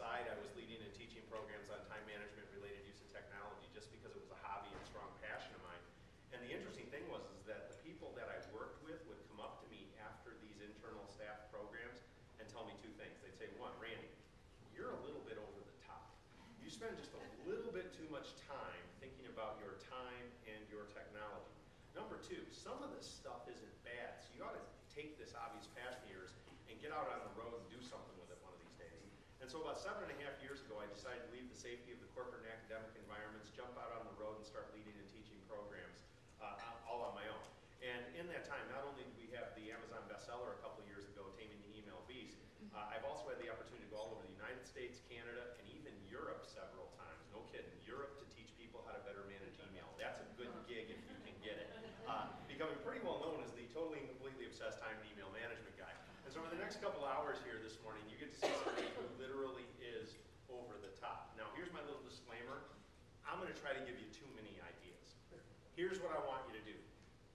side, I was leading and teaching programs on time management related use of technology just because it was a hobby and strong passion of mine. And the interesting thing was is that the people that I worked with would come up to me after these internal staff programs and tell me two things. They'd say, one, Randy, you're a little bit over the top. You spend just a little bit too much time thinking about your time and your technology. Number two, some of this stuff isn't bad, so you ought to take this obvious passion of yours and get out on the road and do something with it one of these days. And so about 7.5 years ago, I decided to leave the safety of the corporate and academic environments, jump out on the road and start leading and teaching programs all on my own. And in that time, not only did we have the Amazon bestseller a couple of years ago, Taming the Email Beast, I've also had the opportunity to go all over the United States, Canada, and even Europe several times. No kidding. Europe to teach people how to better manage email. That's a good gig if you can get it. Becoming pretty well known as the totally and completely obsessed time and email management guy. And so for the next couple hours here this morning, you get to see somebody who literally is over the top. Now, here's my little disclaimer. I'm going to try to give you too many ideas. Here's what I want you to do.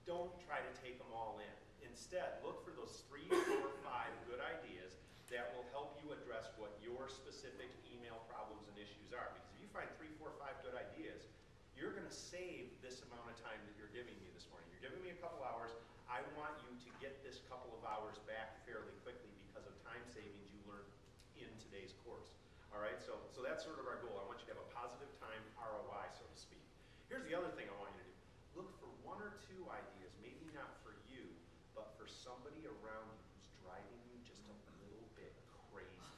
Don't try to take them all in. Instead, look for those 3, 4, 5 good ideas that will help you address what your specific email problems and issues are. Because if you find 3, 4, 5 good ideas, you're going to save this amount of time that you're giving me this morning. You're giving me a couple hours. I want you to get this couple of hours back fairly quickly because of time savings you learned in today's course. All right, so that's sort of our goal. I want you to have a positive time ROI, so to speak. Here's the other thing I want you to do. Look for 1 or 2 ideas, maybe not for you, but for somebody around you who's driving you just a little bit crazy.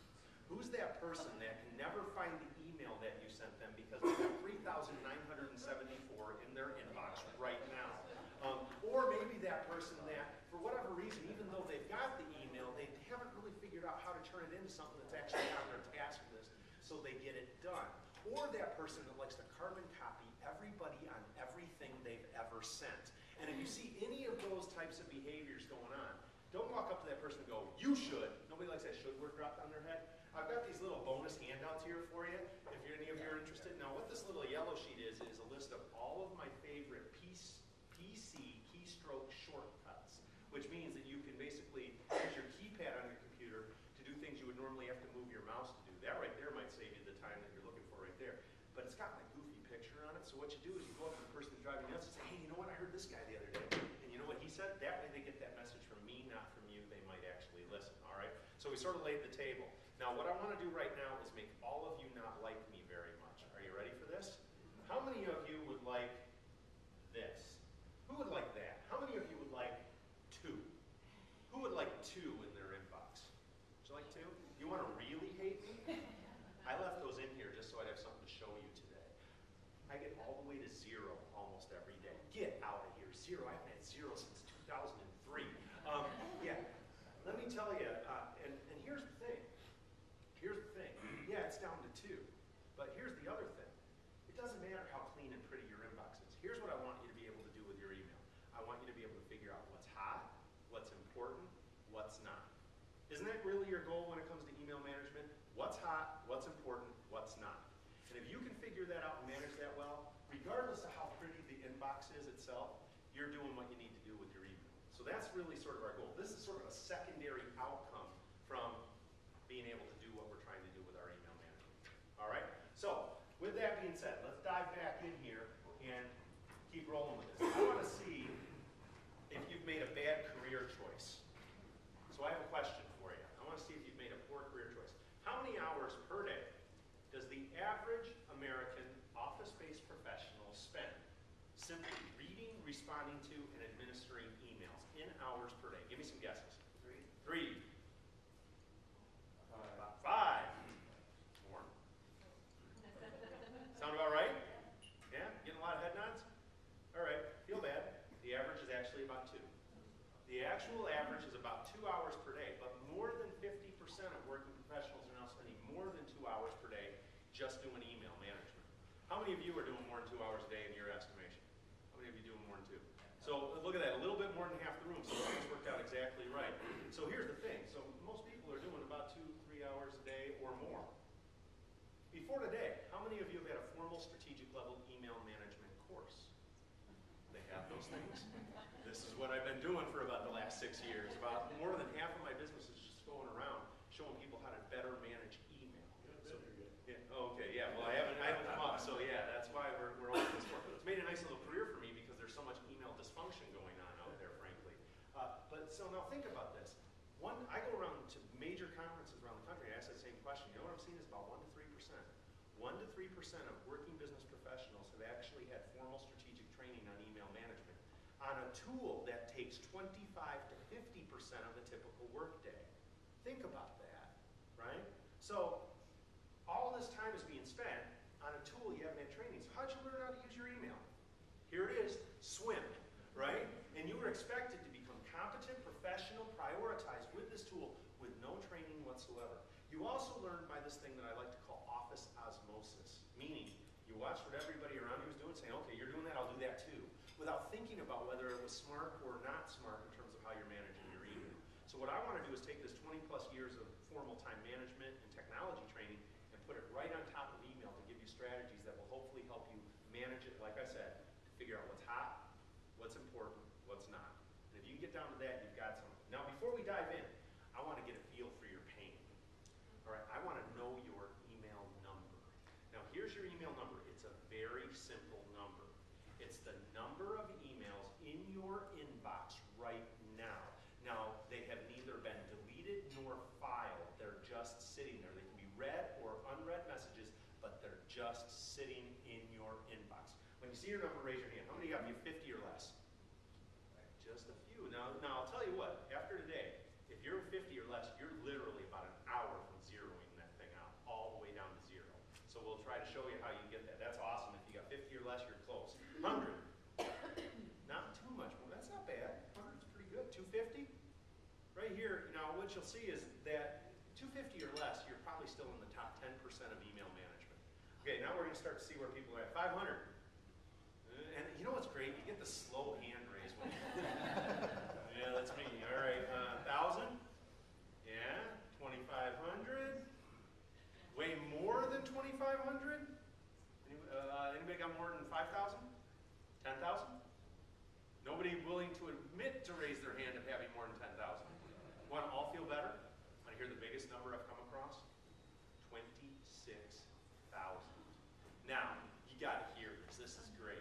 Who's that person that can never find the email that you sent them because they have 3,974 in their inbox right now? Or maybe that person that, for whatever reason, even though they've got the email, they haven't really figured out how to turn it into something that's actually on their task list so they get it done. Or that person that likes to carbon copy everybody on everything they've ever sent. And if you see any of those types of behaviors going on, don't walk up to that person and go, you should. Nobody likes that should word dropped on their head. I've got these little bonus handouts here for you, if any of you are interested. Now, what this little yellow sheet is a list of all of my favorite PC keystroke shortcuts, which means that you can basically use your keypad on your computer to do things you would normally have to move your mouse to do. That right there might save you the time that you're looking for right there. But it's got my goofy picture on it, so what you do is you go up to the person who's driving you nuts and say, hey, you know what, I heard this guy the other day. And you know what he said? That way they get that message from me, not from you. They might actually listen, all right? So we sort of laid the table. Now, what I want to do right now is make all of you not like me very much. Are you ready for this? How many of you would like this? Who would like that? How many of you would like 2? Who would like 2 in their inbox? Would you like 2? You want to really hate me? I left those in here just so I'd have something to show you today. I get all the way to 0 almost every day. Get out of here, 0. I haven't had 0 since 2003. Yeah, let me tell you, and here's the thing. Here's the thing. Yeah, it's down to 2. But here's the other thing. It doesn't matter how clean and pretty your inbox is. Here's what I want you to be able to do with your email. I want you to be able to figure out what's hot, what's important, what's not. Isn't that really your goal when it comes to email management? What's hot, what's important, what's not. And if you can figure that out and manage that well, regardless of how pretty the inbox is itself, you're doing what you need to do with your email. So that's really sort of our goal. This is sort of a secondary outcome from being able to do what we're trying to do with our email management. All right? So with that being said, let's dive back in here and keep rolling with this. I want to see if you've made a bad career choice. So I have a question for you. I want to see if you've made a poor career choice. How many hours per day does the average American office-based professional spend simply reading, responding to, and administering emails in hours per day? Give me some guesses. 3. 5. More. Sound about right? Yeah? Getting a lot of head nods? All right. Feel bad. The average is actually about 2. The actual average is about 2 hours per day, but more than 50% of working professionals are now spending more than 2 hours per day just doing email management. How many of you are doing more than 2 hours a day in your estimation? How many of you doing more than 2? So look at that, a little bit more than half the room, so it's worked out exactly right. So here's the thing, so most people are doing about 2-3 hours a day or more. Before today, how many of you have had a formal strategic level email management course? They have those things. This is what I've been doing for about the last 6 years. About more than half of my business is just going around showing people how to better manage email. So of working business professionals have actually had formal strategic training on email management on a tool that takes 25 to 50% of the typical workday. Think about that, right? So all this time is being spent on a tool you haven't had training. So how'd you learn how to use your email? Here it is, swim, right? And you were expected to become competent, professional, prioritized with this tool with no training whatsoever. You also learned by this thing that I like to call office osmosis, meaning you watched what everybody around you was doing, saying, okay, you're doing that, I'll do that too, without thinking about whether it was smart or not smart in terms of how you're managing your email. So what I want to do is take this 20 plus years of formal time management and technology training and put it right on top of email to give you strategies that will hopefully help you manage it, like I said, to figure out what's hot, what's important, what's not. And if you can get down to that, you've got something. Now, before we dive in, I want to get a feel for your pain. All right, I want to know your email number. Now, here's your email number. It's a very simple number. It's the number of emails in your inbox right now. Now, they have neither been deleted nor filed. They're just sitting there. They can be read or unread messages, but they're just sitting in your inbox. When you see your number, raise your hand. How many of you have 50 or less? Just a few. Now I'll tell you what, after today, if you're 50 or less, you're literally about an hour from zeroing that thing out, all the way down to zero. So we'll try to show you how you get that. That's awesome. If you got 50 or less, you're close. 100. Not too much. Well, that's not bad. 100 is pretty good. 250? Right here, now what you'll see is that 250 or less, you're probably still in the top 10% of email management. Okay, now we're going to start to see where people are at. 500. And you know what's great? You get the slow hand raise when yeah, that's me. All right, 1,000. Yeah, 2,500. Way more than 2,500? Anybody got more than 5,000? 10,000? Nobody willing to admit to raise their hand of having more than 10,000. Want to all feel better? Want to hear the biggest number I've come across? 26,000. Now, you got to hear this. This is great.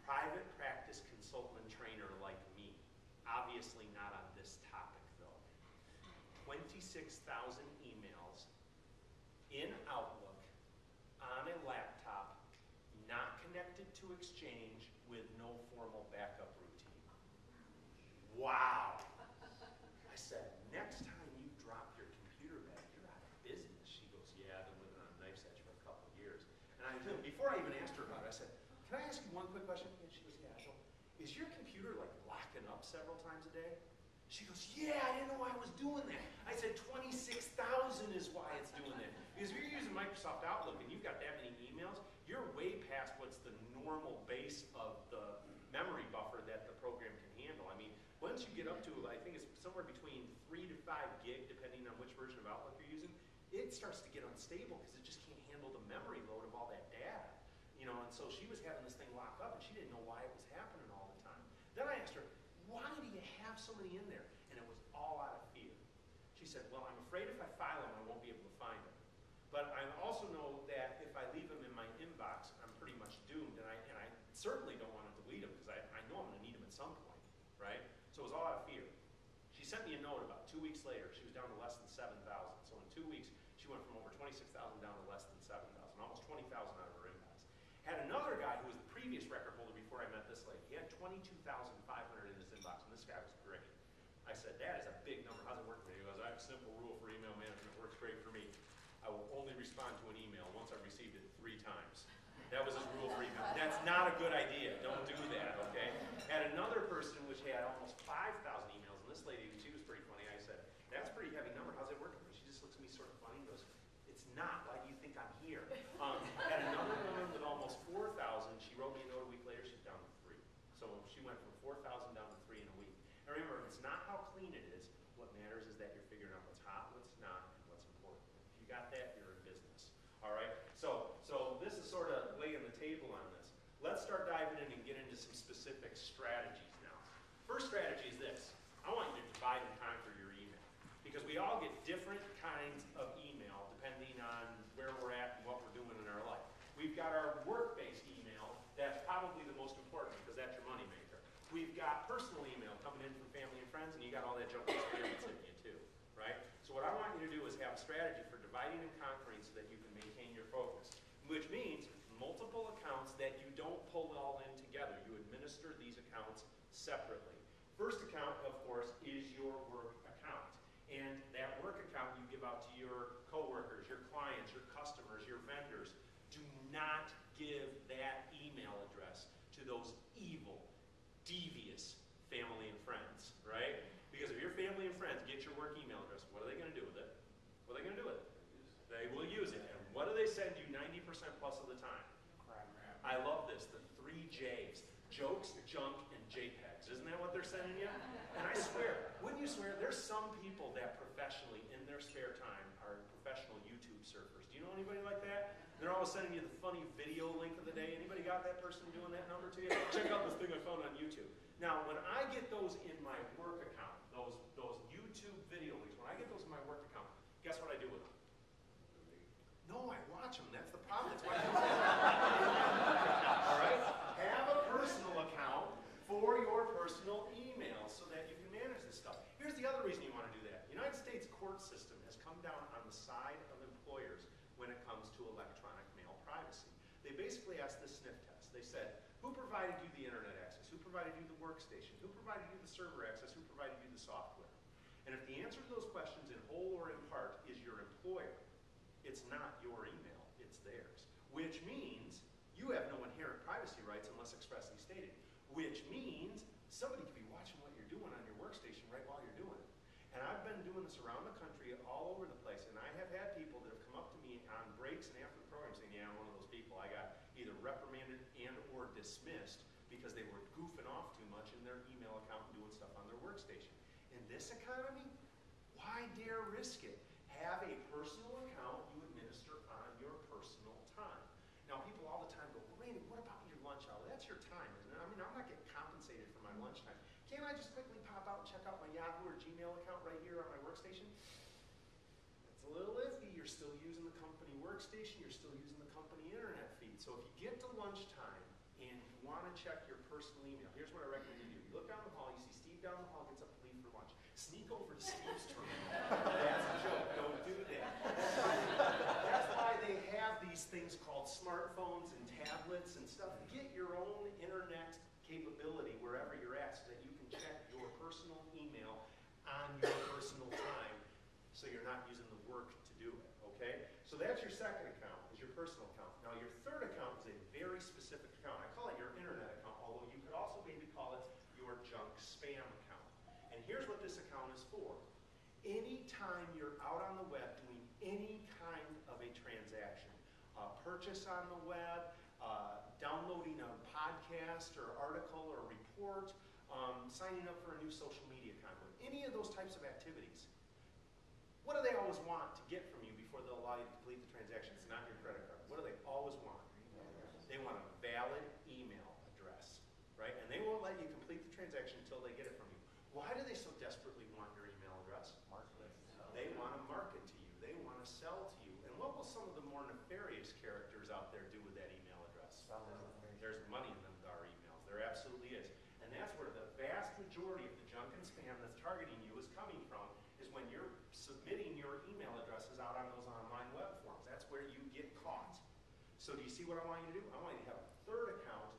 Private practice consultant and trainer like me. Obviously not on this topic, though. 26,000 emails in Outlook on a laptop, not connected to Exchange, with no formal backup routine. Wow. I said, next time you drop your computer bag, you're out of business. She goes, yeah, I've been living on a knife's edge for a couple of years. And before I even asked her about it, I said, can I ask you one quick question? And she goes, yeah. I go, is your computer like locking up several times a day? She goes, yeah, I didn't know I was doing that. I said 26,000 is why it's doing that. Because if you're using Microsoft Outlook and you've got that many emails, you're way past what's the normal base of the memory buffer that the program can handle. I mean, once you get up to, I think it's somewhere between 3 to 5 gig, depending on which version of Outlook you're using, it starts to get unstable because it just can't handle the memory load of all that data. You know, and so she was having this thing locked up and she didn't know why it was happening all the time. Then I asked her, why do you have so many in there? And it was all out of fear. She said, well, I'm afraid if I file them, I won't be able to find them. But I also know that if I leave them in my inbox, I'm pretty much doomed. And I certainly don't want to delete them because I know I'm going to need them at some point, right? So it was all out of fear. She sent me a note about 2 weeks later. She was down to less than 7,000. So in 2 weeks, she went from over 26,000 down to less than 7,000, almost 20,000 out of her inbox. Had another guy who was the previous record holder before I met this lady. He had 22,500 in his inbox, and this guy was great. I said, that is a big number. How's it work for you? He goes, I have a simple rule for email management. It works great for me. I will only respond to an email once I've received it 3 times. That was his rule for email. That's not a good idea. Don't do that, okay? Had another person which had almost 5,000 emails, and this lady, she was pretty funny. I said, that's a pretty heavy number. How's it working? She just looks at me sort of funny and goes, it's not. Why do you think I'm here? Had another woman with almost 4,000. She wrote me a note a week later. She's down to 3. So she went from 4,000 down to 3 in a week. And remember, it's not how clean it is. What matters is that you're figuring out what's hot, what's not, and what's important. If you got that, you're in business. All right? So this is sort of laying the table on this. Let's start diving in and get into some specific strategies now. First strategy is this. I want you to divide and conquer your email. Because we all get different kinds of email depending on where we're at and what we're doing in our life. We've got our work-based email. That's probably the most important because that's your moneymaker. We've got personal email coming in from family and friends, and you got all that junk experience in you too, right? So what I want you to do is have a strategy for dividing and conquering so that you can maintain your focus. which means multiple accounts that you don't pull it all in together. You administer these accounts separately. First account, of course, is your work account. And that work account you give out to your coworkers, your clients, your customers, your vendors. Do not give that email address to those evil, devious family and friends, right? Because if your family and friends get your work email address, what are they going to do with it? What are they going to do with it? They will use it. And what do they send you 90% plus of the time? I love this, the 3 J's. Jokes, junk, and JPEGs. Isn't that what they're sending you? And I swear, wouldn't you swear, there's some people that professionally, in their spare time, are professional YouTube surfers. Do you know anybody like that? They're always sending you the funny video link of the day. Anybody got that person doing that number to you? Check out this thing I found on YouTube. Now, when I get those in my work account, those YouTube video links, when I get those in my work account, guess what I do with them? No, I watch them. That's the problem. That's why I don't all right? Have a personal account for your personal email so that you can manage this stuff. Here's the other reason you want to do that. The United States court system has come down on the side of employers when it comes to electronic mail privacy. They basically asked the sniff test. They said, who provided you the internet access? Who provided you the workstation? Who provided you the server access? Who provided you the software? And if the answer to those questions in whole or in part is your employer, it's not your email, it's theirs. Which means you have no inherent privacy rights unless expressly stated. Which means somebody could be watching what you're doing on your workstation right while you're doing it. And I've been doing this around the country all over the place, and I have had people that have come up to me on breaks and after the program saying, yeah, I'm one of those people. I got either reprimanded and or dismissed because they were goofing off too much in their email account and doing stuff on their workstation. In this economy, why dare risk it? Have a personal account you administer on your personal time. Now, people all the time go, well, Randy, what about your lunch hour? That's your time, isn't it? I mean, I'm not getting compensated for my lunchtime. Can't I just quickly pop out and check out my Yahoo or Gmail account right here on my workstation? It's a little iffy. You're still using the company workstation. You're still using the company internet feed. So if you get to lunchtime and you want to check your personal email, here's what I recommend you do. You look down the hall, you see Steve down the hall, gets up to leave for lunch. Sneak over to Steve's terminal. That's a joke. Don't do that. That's why they have these things called smartphones and tablets and stuff. Get your own internet capability wherever you're at so that you can check your personal email on your personal time so you're not using the work to do it, okay? So that's your second account, is your personal account. Now your third account is a very specific account. I call it your internet account, although you could also maybe call it your junk spam account. And here's what this account is for. Anytime you're out on the web doing any kind of a transaction, purchase on the web, downloading a podcast or article or report, signing up for a new social media content, any of those types of activities, what do they always want to get from you before they'll allow you to complete the transaction? It's not your credit card. What do they always want? They want a valid email address, right? And they won't let you complete the transaction until they get it from you. Why do they so desperately want your email address? They want to market to you. They want to sell to you. And what will some of the more nefarious characters out there do with that email address? There's money in them with our emails. There absolutely is. And that's where the vast majority of the junk and spam that's targeting you is coming from, is when you're submitting your email addresses out on those online web forms. That's where you get caught. So do you see what I want you to do? I want you to have a third account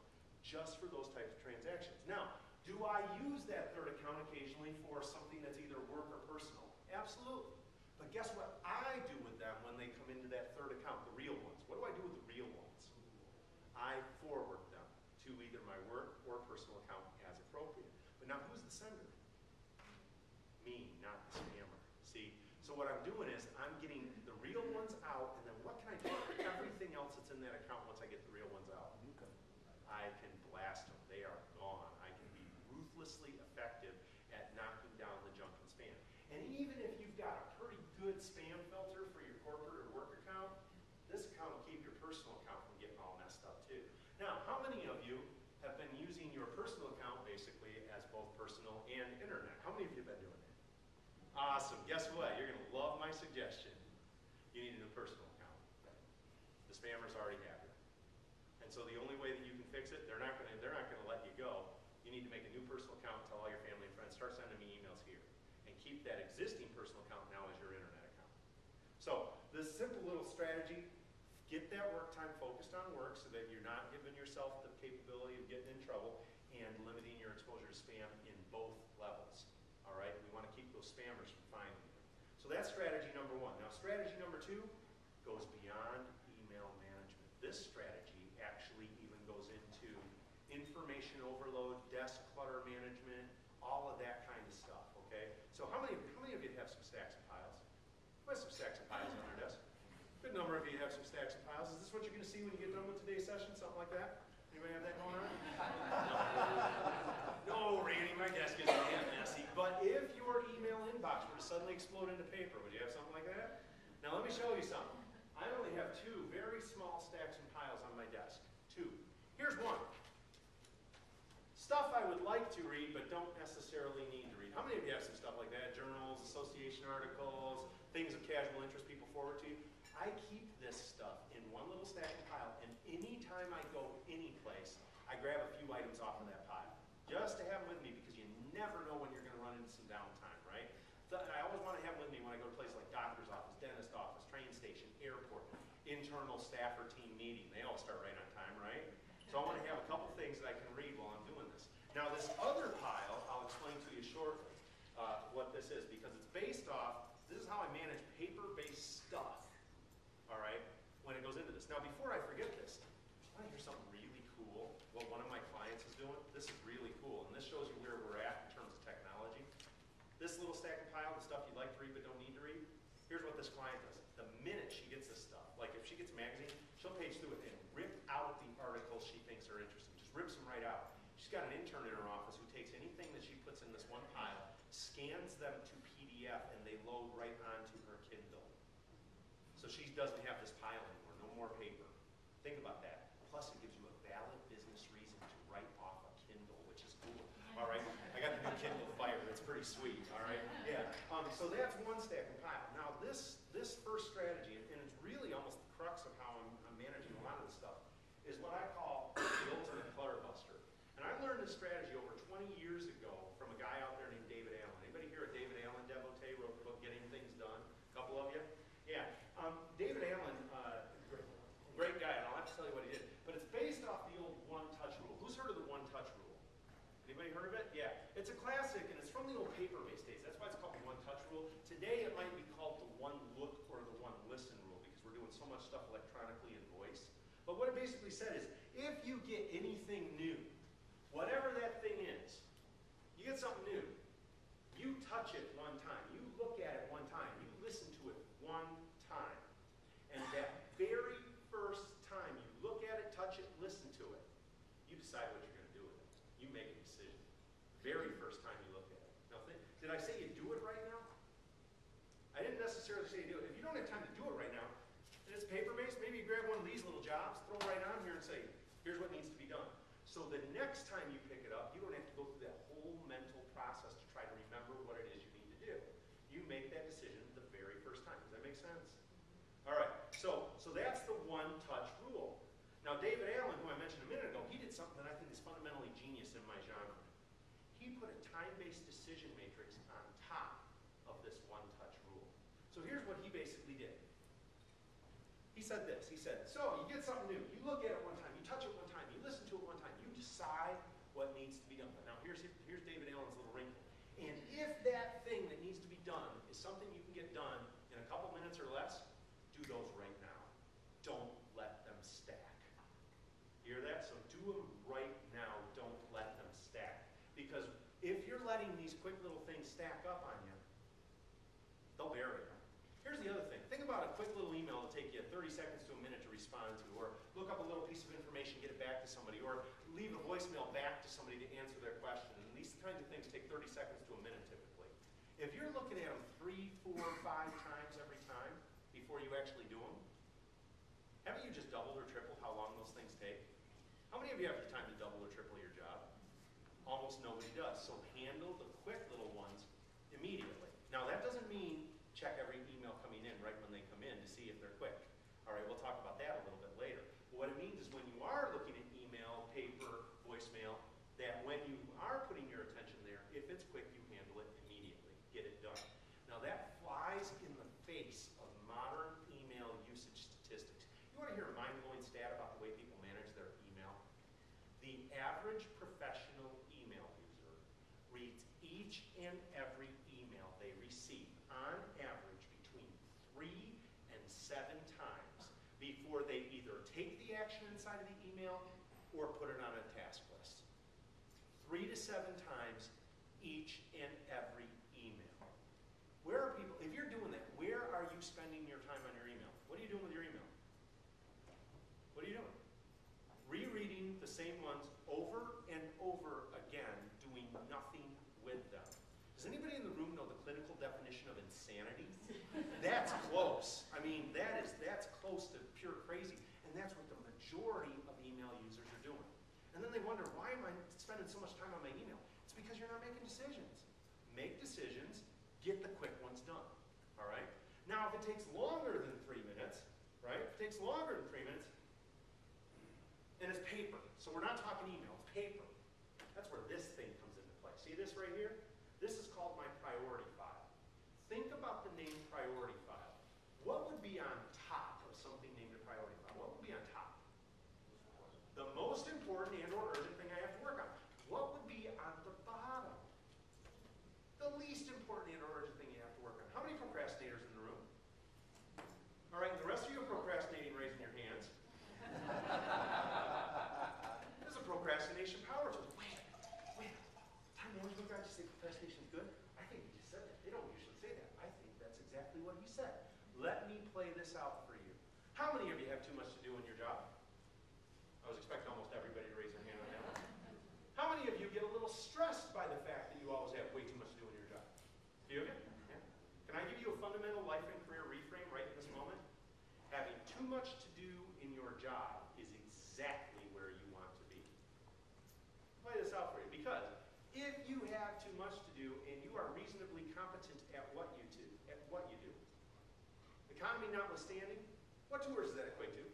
just for those types of transactions. Now, do I use that third account occasionally for something that's either work or personal? Absolutely. But guess what I do with them when they come into that third account, the real ones? What do I do with the real ones? I forward them to either my work or personal account as appropriate. But now who's the sender? Me, not the spammer. See? So what I'm doing is I'm getting the real ones out, and then what can I do with everything else that's in that account once I get the real ones out? I can blast them. They are gone. I can be ruthlessly effective at knocking down the junk and spam. And even if you've got a pretty good spam filter for your corporate or work account, this account will keep your personal account from getting all messed up too. Now, how many of you have been using your personal account basically as both personal and internet? How many of you have been doing that? Awesome. Guess what? You're going to love my suggestion. You need a new personal account. The spammers already have it. And so the only way that you can fix it, they're not going to let you go. You need to make a new personal account, tell all your family and friends, start sending me emails here. And keep that existing personal account now as your internet account. So this simple little strategy, get that work time focus. on work so that you're not giving yourself the capability of getting in trouble, and limiting your exposure to spam in both levels. All right, we want to keep those spammers from finding you. So that's strategy number one. Now strategy number two goes beyond email management. This strategy actually even goes into information overload, desk clutter management, all of that kind of stuff, okay? So how many of you have some stacks and piles? Who has some stacks and piles on their desk? Good number of you have some stacks and piles. Is this what you're going to see when you get done with today's session? Something like that? Anybody have that going on? No, Randy, my desk isn't that messy. But if your email inbox were to suddenly explode into paper, would you have something like that? Now let me show you something. I only have two very small stacks and piles on my desk. Two. Here's one. Stuff I would like to read but don't necessarily need to read. How many of you have some stuff like that? Journals, association articles, things of casual interest people forward to you? I keep this stuff in one little stack and pile, and anytime I go any place, I grab a few items off of that pile. Just to have them with me, because you never know when you're going to run into some downtime, right? So I always want to have them with me when I go to places like doctor's office, dentist office, train station, airport, internal staff or team meeting. They all start right on time, right? So I want to have a couple things that I can read while I'm doing this. Now this other pile, I'll explain to you shortly what this is, because it's based off, this is how I manage paper-based stuff, all right, when it goes into this. Now before I forget this, I want to hear something really cool, what one of my clients is doing. This is really cool, and this shows you where we're at in terms of technology. This little stack and pile, the stuff you'd like to read but don't need to read, here's what this client does. The minute she gets this stuff, like if she gets a magazine, she'll page through it and rip out the articles she thinks are interesting. Just rips them right out. She's got an intern in her office who takes anything that she puts in this one pile, scans them to PDF, and they load right onto her Kindle. So she doesn't have this pile anymore, no more paper. Think about that. Plus it gives you a valid business reason to write off a Kindle, which is cool. All right, I got the new Kindle Fire, that's pretty sweet, all right? Yeah, so that's one stack and pile. Now this first strategy, and it's really almost the crux of how I'm managing a lot of this stuff, is what I call the ultimate clutter buster. And I learned this strategy over 20 years ago from a guy out there named David Allen. Anybody here a David Allen devotee, wrote the book Getting Things Done? A couple of you? Yeah. David Allen, great guy, and I'll have to tell you what he did. But it's based off the old one-touch rule. Who's heard of the one-touch rule? Anybody heard of it? Yeah. It's a classic, and it's from the old paper-based days. That's why it's called the one-touch rule. Today it might be called the one-look or the one-listen rule, because we're doing so much stuff electronically and voice. But what it basically said is, if you get anything new, whatever that thing is, you get something new, you touch it one time, you look at it one time, you listen to it one time, and that very first time you look at it, touch it, listen to it, you decide what you're going to do with it. You make a decision. Very first time you look at it. Now, did I say you do it right now? I didn't necessarily say you do it. If you don't have time to do it right now, and it's paper-based, maybe you grab one of these little jobs, throw it right on here and say, here's what needs to be done. So the next time you pick it up, you don't have to go through that whole mental process to try to remember what it is you need to do. You make that decision the very first time. Does that make sense? All right, so that's the one-touch rule. Now David Allen, who I mentioned a minute ago, he did something that I think is fundamentally genius in my genre. He put a time-based decision matrix on top of this one-touch rule. So here's what he basically did. He said this, he said, so you get something new, you look at it one time, you touch it one time, you listen to it one time, you decide what needs to be done. But now here's David Allen's little wrinkle. And if that thing that needs to be done is something you can get done in a couple minutes or less, do those right now. Don't let them stack. Hear that? So do them right now, don't let them stack. Because if you're letting these quick little things stack up on you, they'll bury you. Here's the other thing. Think about a quick little email that'll take you 30 seconds to a minute to respond to, or look up a little piece of information, get it back to somebody, or leave a voicemail back to somebody to answer their question. And these kinds of things take 30 seconds to a minute typically. If you're looking at them 3, 4, 5 times every time before you actually do them, haven't you just doubled or tripled how long those things take? How many of you have the time to double or triple your job? Almost nobody does. So handle the quick little ones immediately. Now that doesn't mean check every email coming in right when they come in to see if they're quick. All right, we'll talk about that a little bit later. But what it means is when you are looking at email, paper, voicemail, that when you are putting your attention there, if it's quick, you handle it immediately. Get it done. Now that flies in the face of modern email usage statistics. You want to hear a mind-blowing stat about the way average professional email user reads each and every email they receive on average between 3 and 7 times before they either take the action inside of the email or put it on a task list. 3 to 7 times each and every email. Where are people, if you're doing that, where are you spending your time on your email? What are you doing with your email? What are you doing? Rereading the same ones over and over again, doing nothing with them. Does anybody in the room know the clinical definition of insanity? That's close. I mean, that's close to pure crazy. And that's what the majority of email users are doing. And then they wonder, why am I spending so much time on my email? It's because you're not making decisions. Make decisions, get the quick ones done. All right? Now, if it takes longer than 3 minutes, right? If it takes longer than 3 minutes, and it's paper. So we're not talking email, it's paper. That's where this thing comes into play. See this right here? This is called my priority file. Think about the name priority file. What would be on top of something named a priority file? What would be on top? The most important and or urgent thing I have to work on. What would be on the bottom? The least important and or urgent thing you have to work on. How many procrastinators in the room? All right, and the rest of you are procrastinating, raising your hands. This is a procrastination power tool. Wait. Time management guy just say procrastination is good? I think he just said that. They don't usually say that. I think that's exactly what he said. Let me play this out for you. How many of you have too much to do in your job? I was expecting almost everybody to raise their hand on that one. How many of you get a little stressed by the fact that you always have way too much to do in your job? A few of you? Yeah. Can I give you a fundamental life and career reframe right in this moment? Having too much to do in your job is exactly where you want to be. Play this out for you, because if you have too much to do and you are reasonably competent at what you do, economy notwithstanding, what two words does that equate to?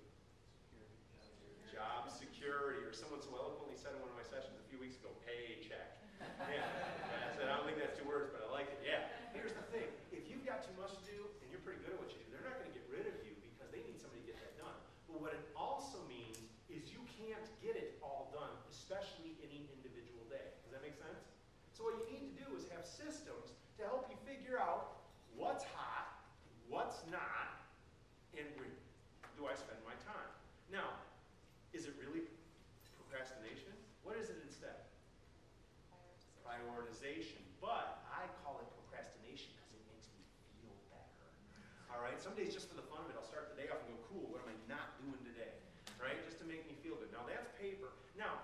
Job security, or someone so eloquently said in one of my sessions a few weeks ago, paycheck. Yeah, I said, I don't think that's two words, but I like it. Yeah. Here's the thing. If you've got too much to do and you're pretty good at what you do, they're not going to get rid of you because they need somebody to get that done. But what it also means is you can't get it all done, especially any individual day. Does that make sense? So what you need to do is have systems to help you figure out what's hot, what's not, and where do I spend my time. Now, is it really procrastination? What is it instead? Prioritization. But I call it procrastination because it makes me feel better. All right? Some days, just for the fun of it, I'll start the day off and go, cool, what am I not doing today? Right? Just to make me feel good. Now, that's paper. Now,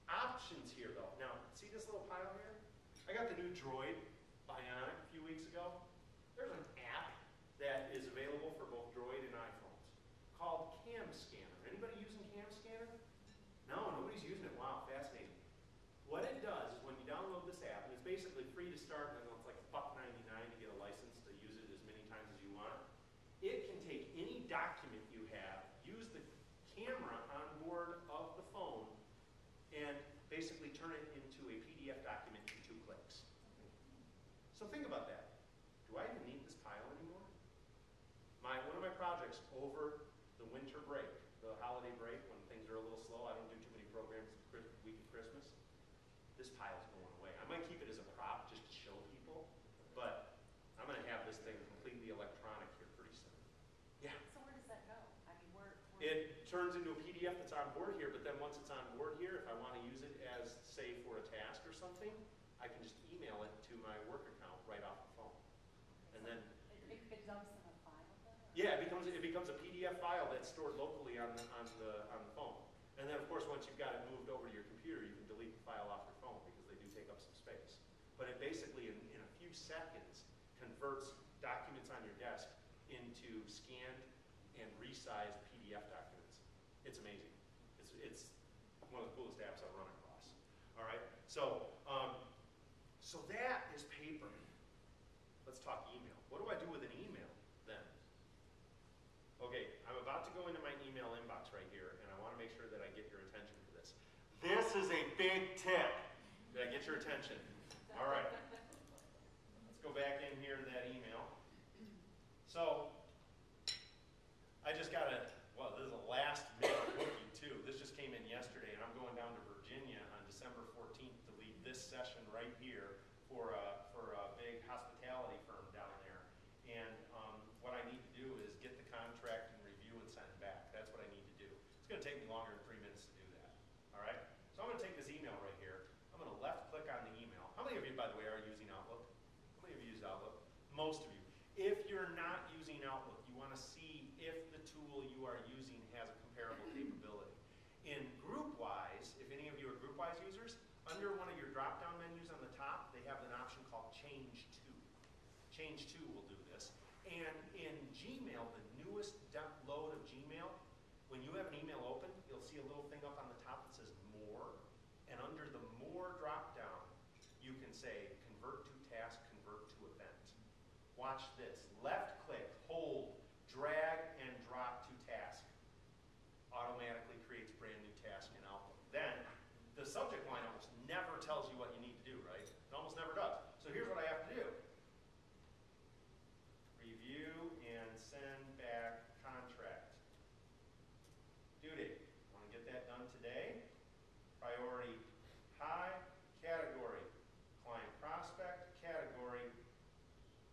options here, though. Now, see this little pile here? I got the new Droid Bionic a few weeks ago. There's an app that is available for both Droid and iPhones called Cam Scanner. Anybody using Cam Scanner? No, nobody's using it. Wow, fascinating. What it does is when you download this app, and it's basically free to start, and it's like $1.99 to get a license to use it as many times as you want. It can take any document you have, use the camera on board of the phone, and basically turn it into a PDF document in 2 clicks. So think about that. Do I even need this pile anymore? One of my projects over the winter break, the holiday break, when things are a little slow, I don't do too many programs the week of Christmas, this pile's going away. I might keep it as a prop just to show people, but I'm going to have this thing completely electronic here pretty soon. Yeah? So where does that go? I mean, It turns into a PDF that's on board here, but then once it's on board here, if I want to use it as, say, for a task or something, I can just email it to my work account right off the phone. And then it dumps in a file then? yeah, it becomes a PDF file that's stored locally on the phone. And then, of course, once you've got it moved over to your computer, you can delete the file off your phone because they do take up some space. But it basically, in a few seconds, converts documents on your desk into scanned and resized PDF documents. It's amazing. It's one of the coolest apps I've run across. All right, so that is paper. Let's talk email. What do I do with an email then? Okay, I'm about to go into my email inbox right here, and I want to make sure that I get your attention for this. This is a big tip. Did I get your attention? All right. Let's go back in here to that email. So, I just got this is a last minute booking too. This just came in yesterday, and I'm going down to Virginia most of you. If you're not using Outlook, you want to see if the tool you are using has a comparable capability. In GroupWise, if any of you are GroupWise users, under one of your drop-down menus on the top, they have an option called Change To. Change To will do this. And in Gmail, the newest load of Gmail, when you have an email open, you'll see a little thing up on the top that says More. And under the More drop-down, you can say Convert to Task, Convert to Event. Watch this. Left click, hold, drag, and drop to task. Automatically creates brand new task in Outlook. Then, the subject line almost never tells you what you need to do, right? It almost never does. So here's what I have to do. Review and send back contract. Due date. Want to get that done today. Priority high, category. Client prospect, category,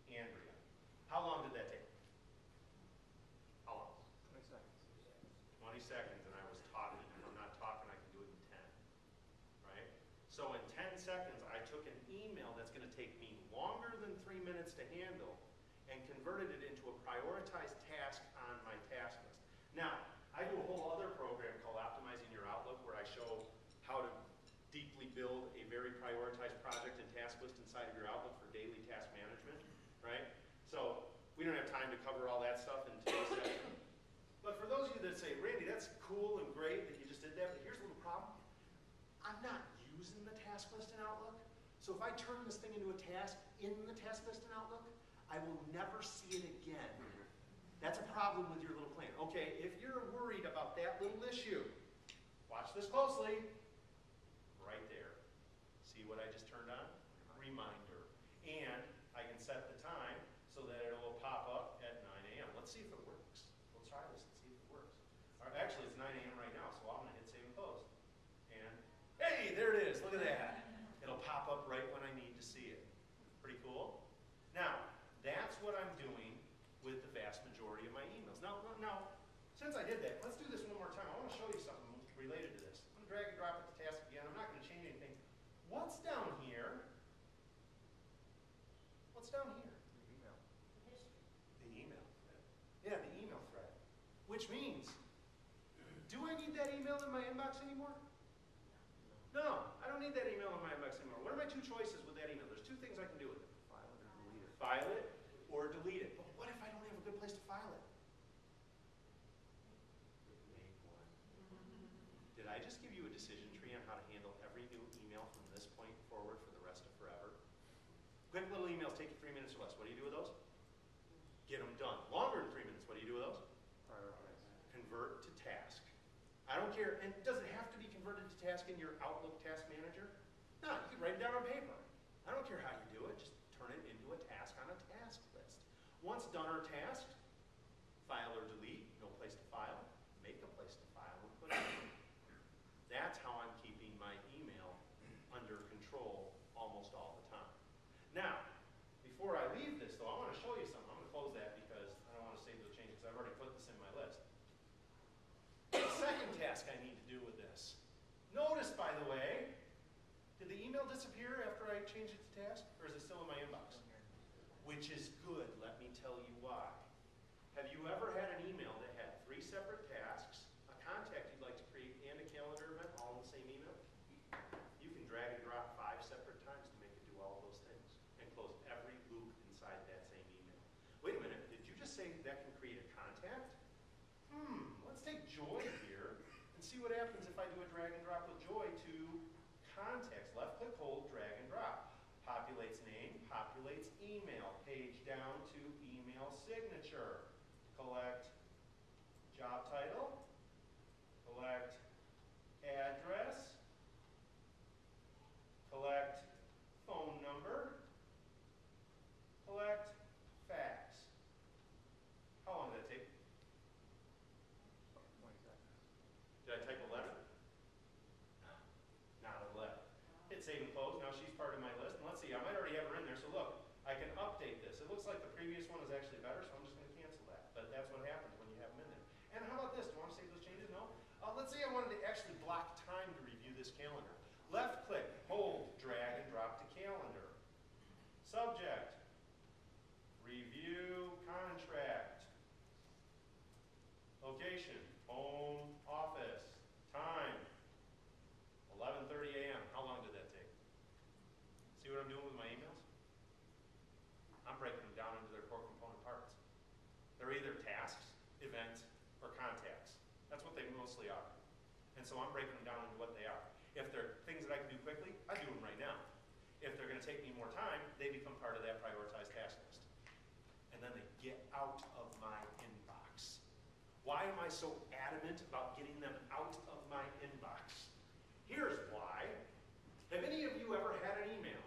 Andrea. How long did that take? How long? 20 seconds. 20 seconds, and I was talking. If I'm not talking, I can do it in 10. Right? So in 10 seconds, I took an email that's going to take me longer than 3 minutes to handle and converted it into a prioritized task on my task list. Now, I do a whole other program called Optimizing Your Outlook where I show how to deeply build a very prioritized project and task list inside of your Outlook for daily task management, right? So we don't have time to cover all that stuff in today's session. But for those of you that say, Randy, that's cool and great that you just did that, but here's a little problem. I'm not using the task list in Outlook. So if I turn this thing into a task in the task list in Outlook, I will never see it again. That's a problem with your little plan. Okay, if you're worried about that little issue, watch this closely. Right there. See what I just turned on? Reminder. And I can set the time so that it will pop up at 9 a.m. Let's see if it works. We'll try this and see if it works. All right, actually, it's 9 a.m. right now, so I'm going to hit save and close. And, hey, there it is. Look at that. It'll pop up right when I need to see it. Pretty cool? Now, that's what I'm doing with the vast majority of my emails. Now, since I did that, let's do this one more time. I want to show you something related to this. I'm going to drag and drop it to task again. I'm not going to change anything. What's down here? What's down here? The email. The email thread. Yeah, the email thread. Which means, do I need that email in my inbox anymore? No, I don't need that email in my inbox anymore. What are my two choices with that email? There's two things I can do with it. File it or delete it. File it or delete it. But what if I don't have a good place to file it? Make one. Did I just give you a decision tree on how to handle every new email from this point forward for the rest of forever? Quick little emails take you 3 minutes or less. What do you do with those? Get them done. Longer than 3 minutes. What do you do with those? Prioritize. Convert to task. I don't care. And does it have to be converted to task in your Outlook Task Manager? No, you can write it down on paper. I don't care how you do it. Just turn it into a task on a task list. Once done or tasked, file or delete. No place to file. Make a place to file and put it in. That's how I'm keeping my email under control almost all the time. Now, before I leave this, though, I want to show you something. I'm going to close that because I don't want to save those changes. I've already put this in my list. The second task I need to do with this. Notice, by the way, did the email disappear after I changed it to task? Or is it still in my inbox? Which is good. Let me tell you why. Have you ever had an email that had 3 separate tasks, a contact you'd like to create, and a calendar event all in the same email? You can drag and drop 5 separate times to make it do all of those things and close every loop inside that same email. Wait a minute, did you just say that can create a contact? Let's take Joy here and see what happens if I do a drag and drop with Joy to contacts. Left click, hold, drag and drop. Populates name, populates email. Page down to email signature. Collect job title. Collect address. Collect phone number. Collect fax. How long did that take? 20 seconds. Did I type a letter? No, not a letter. Hit save and close. Now she's part of my list. And let's see, I might already have her in there. So look, I can update this. It looks like the previous one is actually better, so I'm just going to cancel that. But that's what happens when you have them in there. And how about this? Do you want to save those changes? No? Let's say I want They're either tasks, events, or contacts. That's what they mostly are. And so I'm breaking them down into what they are. If they're things that I can do quickly, I do them right now. If they're going to take me more time, they become part of that prioritized task list. And then they get out of my inbox. Why am I so adamant about getting them out of my inbox? Here's why. Have any of you ever had an email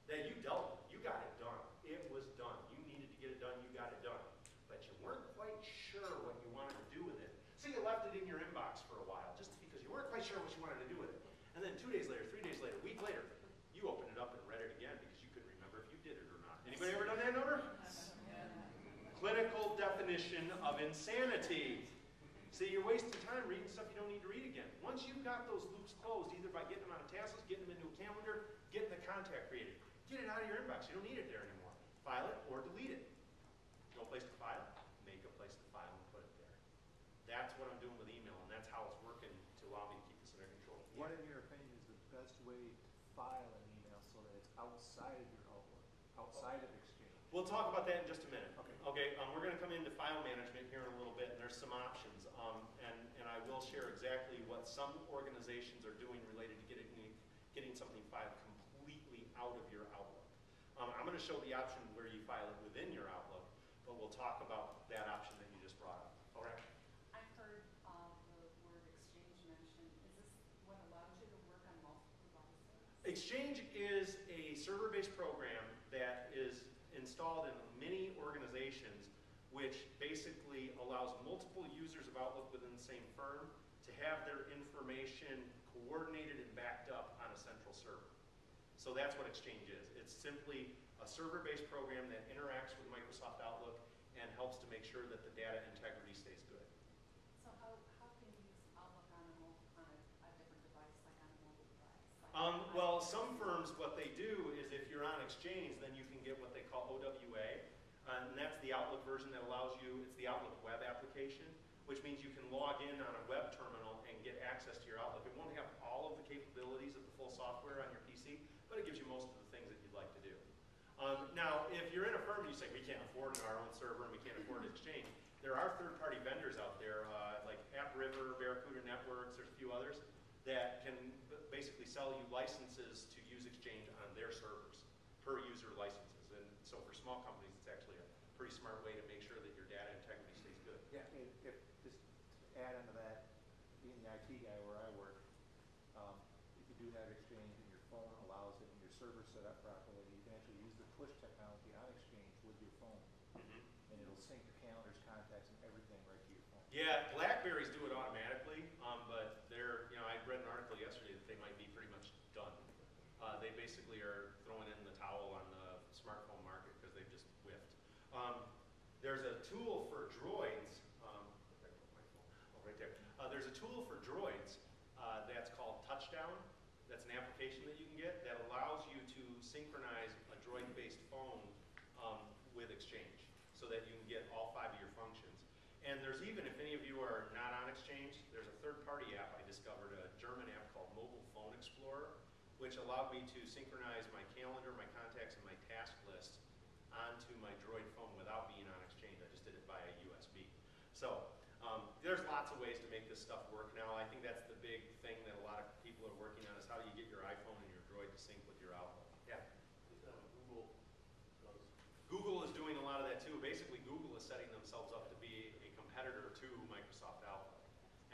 that you dealt with? You got it done. It was done. You needed to get it done. You got it done. But you weren't quite sure what you wanted to do with it. So you left it in your inbox for a while just because you weren't quite sure what you wanted to do with it. And then 2 days later, 3 days later, a week later, you opened it up and read it again because you couldn't remember if you did it or not. Anybody ever done that number? Clinical definition of insanity. See, you're wasting time reading stuff you don't need to read again. Once you've got those loops closed, either by getting them out of task list, getting them into a calendar, getting the contact created, get it out of your inbox. You don't need it there anymore. File it or delete it. No place to file? Make a place to file and put it there. That's what I'm doing with email, and that's how it's working to allow me to keep this under control. What, in your opinion, is the best way to file an email so that it's outside of your Outlook, outside of Exchange? We'll talk about that in just a minute. Okay. Okay, we're going to come into file management here in a little bit, and there's some options. And I will share exactly what some organizations are doing related to getting something filed completely out of your Outlook. I'm going to show the option where you file it within your Outlook, but we'll talk about that option that you just brought up. All right. I've heard the word exchange mentioned. Is this what allows you to work on multiple devices? Exchange is a server-based program that is installed in many organizations, which basically allows multiple users of Outlook within the same firm to have their information coordinated and backed up on a central server. So that's what Exchange is. It's simply a server-based program that interacts with Microsoft Outlook and helps to make sure that the data integrity stays good. So how can you use Outlook on a different device, like on a mobile device? Well, some firms, what they do is if you're on Exchange, then you can get what they call OWA, and that's the Outlook version that allows you, it's the Outlook web application, which means you can log in on a web terminal and get access to your Outlook. It won't have all of the capabilities of the full software on your PC, but it gives you most of the things that you'd like to do. Now, if you're in a firm and you say, we can't afford our own server and we can't afford Exchange, there are third-party vendors out there, like AppRiver, Barracuda Networks, there's a few others, that can basically sell you licenses to use Exchange on their servers, per user licenses. And so for small companies, it's actually a pretty smart way to make sure that your data integrity stays good. Yeah, if just to add into that, being the IT guy where I work, if you do have Exchange and your phone allows it and your server's set up properly, you can actually use the push technology on Exchange with your phone. And it'll sync the calendars, contacts, and everything right to your phone. Yeah, BlackBerries do it automatically, but they're, I read an article yesterday that they might be pretty much done. They basically are throwing in the towel on the smartphone market because they've just whiffed. There's a tool for droids. Right there. There's a tool for droids that's called Touchdown. That's an application that you can get that allows you to synchronize a droid-based phone with Exchange so that you can get all 5 of your functions. And there's even, if any of you are not on Exchange, there's a third-party app I discovered, a German app called Mobile Phone Explorer, which allowed me to synchronize my calendar, my contacts, and my task list onto my Droid phone without being on Exchange. I just did it via USB. So there's lots of ways to make this stuff work now. I think that's the big thing that a lot of people are working on is how do you get your iPhone and your Droid to sync with your Outlook. Yeah? Google is doing a lot of that too. Basically, Google is setting themselves up to be a competitor to Microsoft Outlook.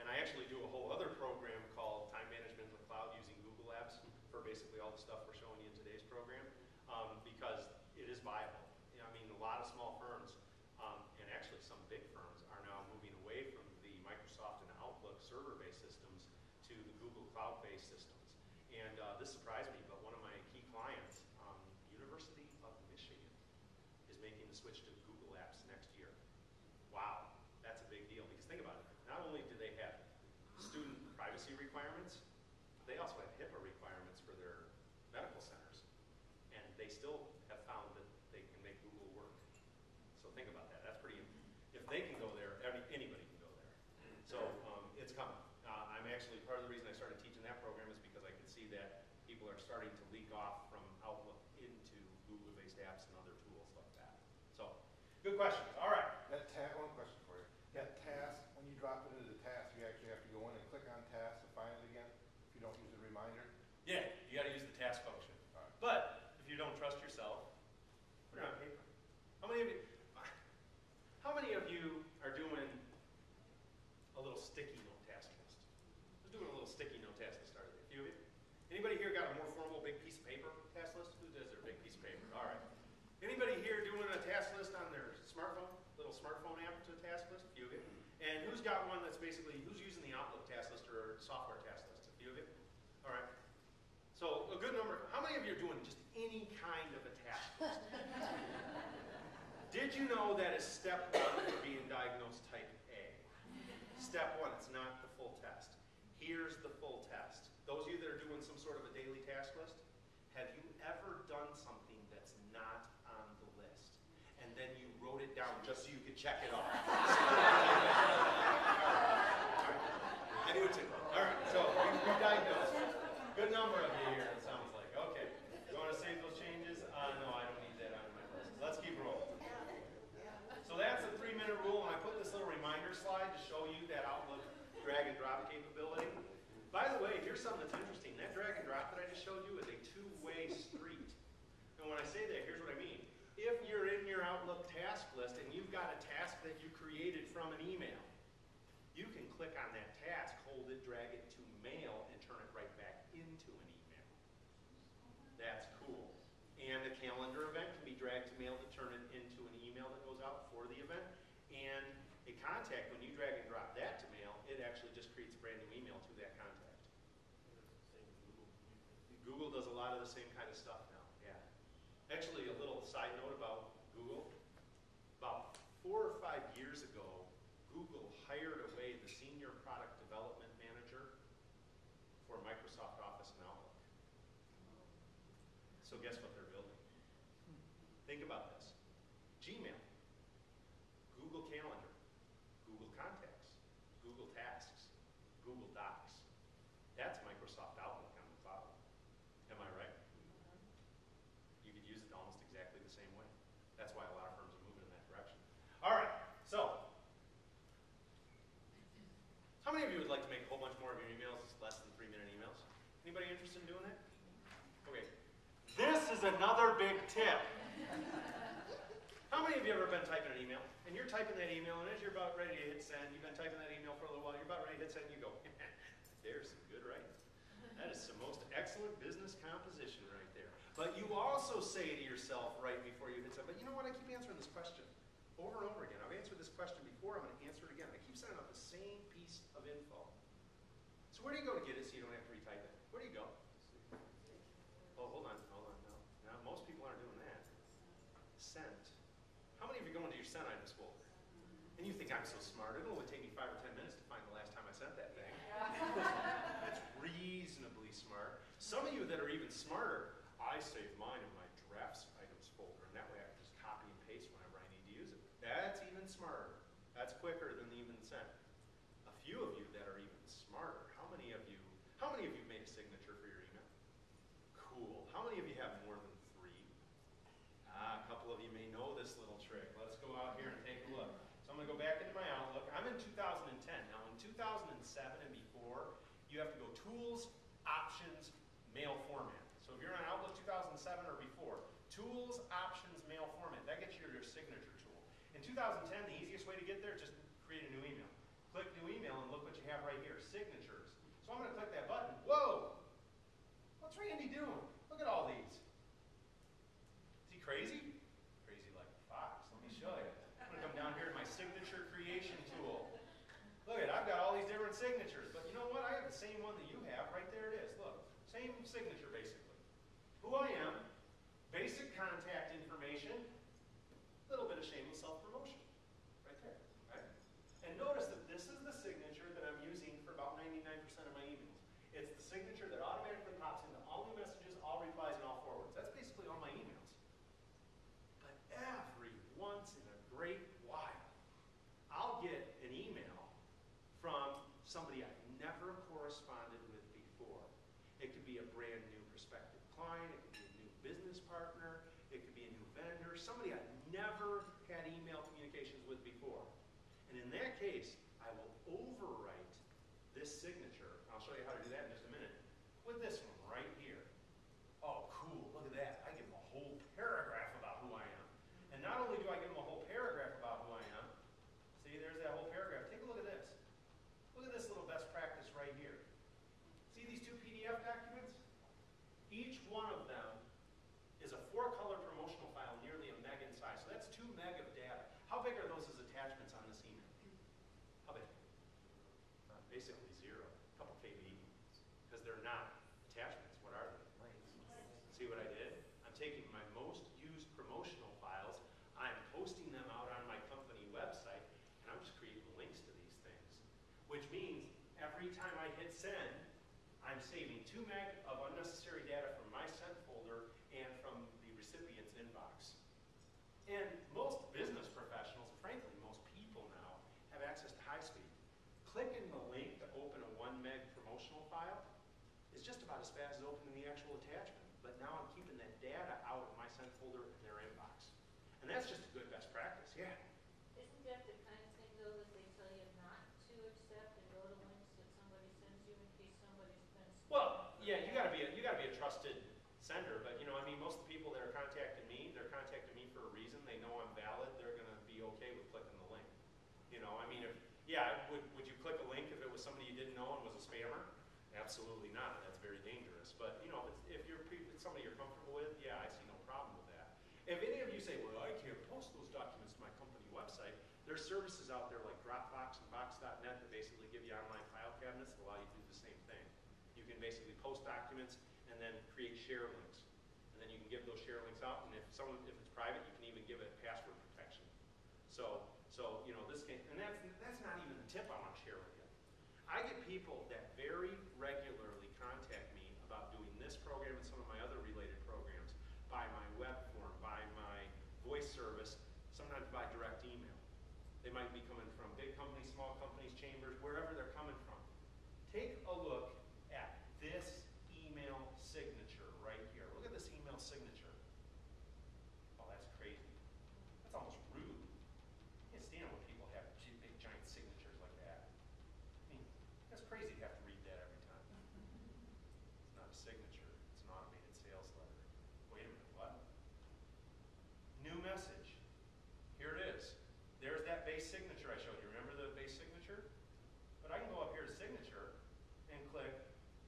And I actually do a whole other program called Time Management in the Cloud using Google Apps for basically all the stuff we're showing you in today's program because it is viable. I mean, a lot of small firms and actually some big firms are now moving away from the Microsoft and Outlook server-based systems to the Google cloud-based systems. And this surprised me, but one of my key clients, University of Michigan, is making the switch to Google Apps next year. Wow, that's a big deal because think about it. Not only do they have student privacy requirements, they also have HIPAA requirements for their medical centers. And they still have found that they can make Google work. So think about that. That's pretty, if they can go there, anybody can go there. So it's coming. I'm actually, part of the reason I started teaching that program is because I could see that people are starting to leak off from Outlook into Google-based apps and other tools like that. So, good questions. All right. That got one that's basically, who's using the Outlook task list or software task list? A few of you? All right. So a good number, how many of you are doing just any kind of a task list? Did you know that is step one for being diagnosed type A? Step one, it's not the full test. Here's the full test. Those of you that are doing some sort of a daily task list, have you ever done something that's not on the list? And then you wrote it down just so you could check it off? I do it too. All right, so you're diagnosed. Good number of you here, it sounds like. Okay. You want to save those changes? No, I don't need that on my list. Let's keep rolling. So that's the 3-minute rule, and I put this little reminder slide to show you that Outlook drag and drop capability. By the way, here's something that's interesting. That drag and drop that I just showed you is a two-way street. And when I say that, here's what I mean. If you're in your Outlook task list and you've got a task that you created from an email, you can click on that task, hold it, drag it to mail, and turn it right back into an email. That's cool. And a calendar event can be dragged to mail to turn it into an email that goes out for the event. And a contact, when you drag and drop that to mail, it actually just creates a brand new email to that contact. Google does a lot of the same kind of stuff now, yeah. Actually, a little side note about Google. About 4 or 5 years ago, Google hired away the senior product development manager for Microsoft Office and Outlook. So guess what they're building? Think about this. Gmail, Google Calendar, Google Contacts, Google Tasks, Google Docs. That's Microsoft Outlook on the cloud. Am I right? You could use it almost exactly the same way. That's why a lot of firms are moving in that direction. All right, so how many of you would like to make a whole bunch more of your emails less than 3-minute emails? Anybody interested in doing that? Okay. This is another big tip. How many of you ever been typing an email, and you're typing that email, and as you're about ready to hit send, you've been typing that email for a little while, you're about ready to hit send, and you go, there's some good writing. That is some most excellent business composition right there. But you also say to yourself right before you hit send, but you know what, I keep answering this question over and over again. I've answered this question before, I'm going to answer it again. I keep sending out the same piece of info. So where do you go to get it so you don't have to retype it? Where do you go? Oh, hold on, no. Now, most people aren't doing that. Sent. How many of you go into your sent items folder? And you think I'm so smart, it'll only take me 5 or 10 minutes to find the last time I sent that thing. That's reasonably smart. Some of you that are even smarter, I save mine in my drafts items folder, and that way I can just copy and paste whenever I need to use it. That's even smarter. That's quicker than even sent. A few of you that are even smarter, how many of you made a signature for your email? Cool. How many of you have more than 3? A couple of you may know this little trick. Let's go out here and take a look. So I'm going to go back into my Outlook. I'm in 2010. Now in 2007 and before, you have to go Tools, Options, Mail Format. So if you're on Outlook 2007 or before, Tools, Options, Mail Format, that gets you your signature tool. In 2010, the easiest way to get there is just create a new email. Click New Email and look what you have right here, Signatures. So I'm going to click that button. Whoa! What's Randy doing? Look at all these. Is he crazy? Crazy like a fox. Let me show you. I'm going to come down here to my signature creation tool. Look at it. I've got all these different signatures. But you know what? I have the same one that you have. Right there it is. Look. Same signature, basically. Who I am, basic contact information, a little bit of shameless self-promotion. Right there. Right? And notice that this is the signature that I'm using for about 99% of my emails. It's the signature that automatically pops into all new messages, all replies, and all forwards. That's basically all my emails. But every once in a great while, I'll get an email from somebody I've never corresponded with before. It could be a brand new prospective client, it could be a new business partner, it could be a new vendor, somebody I've never had email communications with before. And in that case, I will overwrite this signature, I'll show you how to do that in just a minute, with this one right here. Oh, cool, look at that. I give them a whole paragraph about who I am. And not only do I give them a whole paragraph about who I am, see, there's that whole paragraph. Take a look at this. Look at this little best practice right here. See these 2 PDF documents? Each one of them is a 4-color promotional file, nearly a meg in size. So that's 2 meg of data. How big are those as attachments on this email? How big? basically zero, a couple KB, because they're not attachments. What are they? See what I did? I'm taking my most used promotional files, I'm posting them out on my company website, and I'm just creating links to these things. Which means every time I hit send, I'm saving 2 meg of unnecessary data from my sent folder and from the recipient's inbox. And most business professionals, and frankly most people now, have access to high speed. Clicking the link to open a 1 meg promotional file is just about as fast as opening the actual attachment. But now I'm keeping that data out of my sent folder in their inbox. And that's just a good best practice, yeah. Isn't that the kind of thing, though, that they tell you not to accept and go to links that somebody sends you in case somebody's been spam? Well, yeah, you gotta be a trusted sender, but you know, I mean, most of the people that are contacting me, they're contacting me for a reason. They know I'm valid. They're gonna be okay with clicking the link. You know, I mean, would you click a link if it was somebody you didn't know and was a spammer? Absolutely not. That's very dangerous. But you know, if it's somebody you're comfortable with, yeah, I see no problem with that. If any of you say, well, I can't post those documents to my company website, there's services out there like Dropbox and Box.net that basically give you online file cabinets that allow you to do the same thing. You can basically post documents and then create share links. And then you can give those share links out, and if it's private, you can even give it password protection. So you know, this can, and that's not even the tip I want to share with you. I get people that very regularly contact me about doing this program and some of my other related programs by my web form, by my voice service, sometimes by direct email. They might be coming from big companies, small companies, chambers, wherever they're coming from. Take a look at this email signature right here. Look at this email signature. Oh, that's crazy. That's almost rude. I can't stand when people have big, giant signatures like that. I mean, that's crazy to have to read that every time. It's not a signature. It's an automated sales letter. Wait a minute, what? New message. Here it is. There's that base signature I showed you. Remember the base signature? But I can go up here to signature and click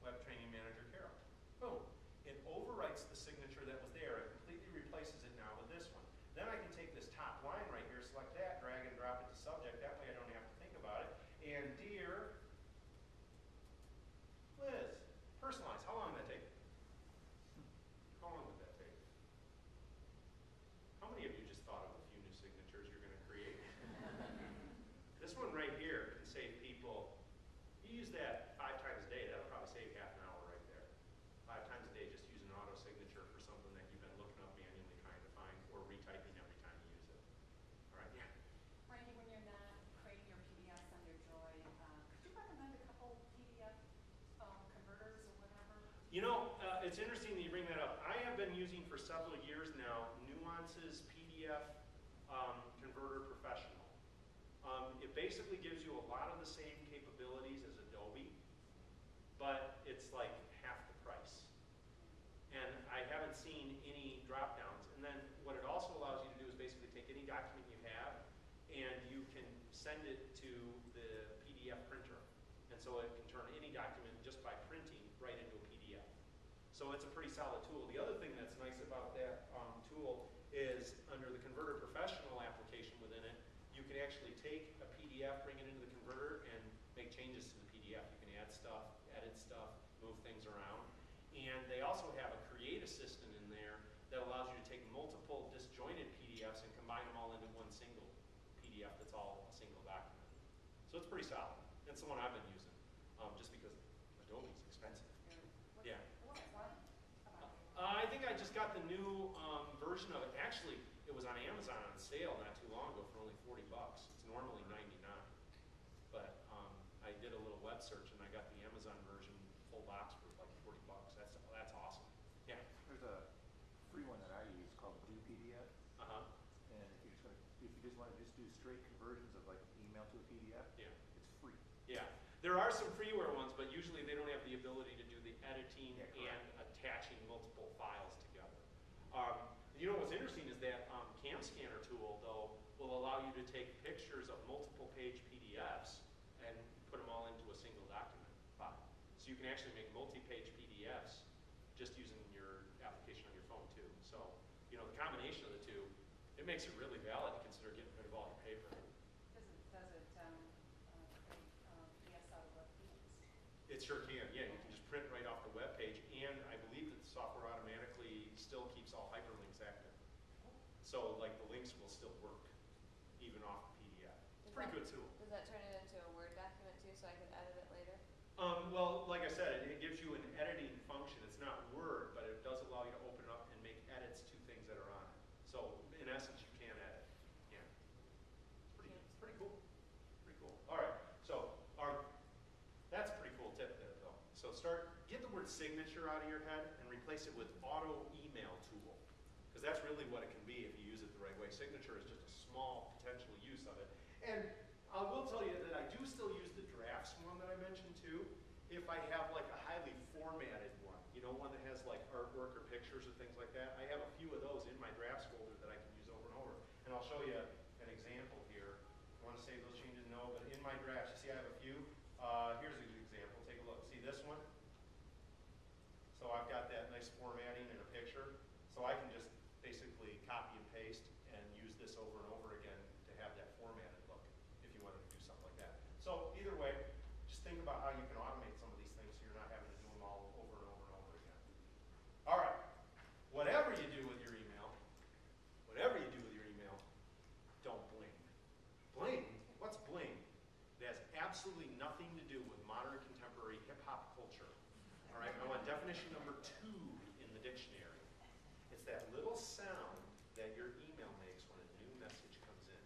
Web Training Manager Carol. Boom. It overwrites the signature that was there. It completely replaces it now with this one. Then I can take this top line right here, select that, drag and drop it to subject. That way I don't have to think about it. And dear Liz, personalize. How long did that take? How long did that take? How many of you just thought of a few new signatures you're going to create? This one right here can save people, you use that 5 times a day, that'll probably save half an hour right there. 5 times a day just use an auto signature for something that you've been looking up manually trying to find or retyping every time you use it. All right, yeah. Randy, when you're not creating your PDFs on your Joy, could you recommend a couple PDF converters or whatever? You know, it's interesting that you bring that up. I have been using for several years now Nuance's PDF Converter Professional. It basically gives you a lot of the same capabilities as Adobe, but it's like half the price. And I haven't seen any drop downs. And then what it also allows you to do is basically take any document you have and you can send it to the PDF printer. And so it can turn any document just by printing right into a PDF. So it's a pretty solid tool. The other thing that's nice about that tool is under the Converter Professional application within it, you can actually take a PDF, bring it into the converter, and make changes to the PDF. You can add stuff, edit stuff, move things around. And they also have a Create Assistant in there that allows you to take multiple disjointed PDFs and combine them all into one single PDF that's all a single document. So it's pretty solid. That's the one I've been using, just because Adobe's expensive. Yeah. I think I just got the new version of it. Actually, it was on Amazon on sale not too long ago for only $40. It's normally $99. But I did a little web search and I got the Amazon version full box for like $40. That's awesome. Yeah. There's a free one that I use called Blue PDF. And if you just want to just do straight conversions of like email to a PDF, Yeah. it's free. Yeah. There are some freeware ones, but usually they don't have the ability to do the editing and attaching multiple files together. You know what's interesting is that Cam Scanner tool, though, will allow you to take pictures of multiple page PDFs and put them all into a single document file. So you can actually make multi-page PDFs just using your application on your phone too. So, you know, the combination of the two, it makes it really valid to consider getting rid of all your paper. Does it create PDFs out of a It sure can, yeah, you can just print right off the web page, and I believe that the software automatically still keeps all hyperlinks active. So like the links will still work, even off the PDF. It's a pretty good tool. Does that turn it into a Word document too, so I can edit it later? Well, like I said, it gives you an editing function. It's not Word, but it does allow you to open it up and make edits to things that are on it. So in essence, you can edit. Yeah. It's pretty cool. Pretty cool. All right. So that's a pretty cool tip there, though. So get the word signature out of your head and replace it with auto email tool, because that's really what it can be if you use it the right way. Signature is just a small potential use of it. And I will tell you that I do still use the drafts one that I mentioned too, if I have like a highly formatted one, one that has like artwork or pictures or things like that. I have a few of those in my drafts folder that I can use over and over. And I'll show you an example here. If you want to save those changes, no, but in my drafts, you see I have a few. Here's an example. Take a look. See this one? So I've got that nice formatting and a picture. So I can just basically copy and paste and use this over and over again to have that formatted look if you wanted to do something like that. So either way, just think about how you can automate some of these things so you're not having to do them all over and over and over again. All right. Whatever you do with your email, don't bling. Bling? What's bling? It has absolutely nothing to do with modern contemporary hip-hop culture. All right, I want definition number 2 in the dictionary. It's that little sound that your email makes when a new message comes in.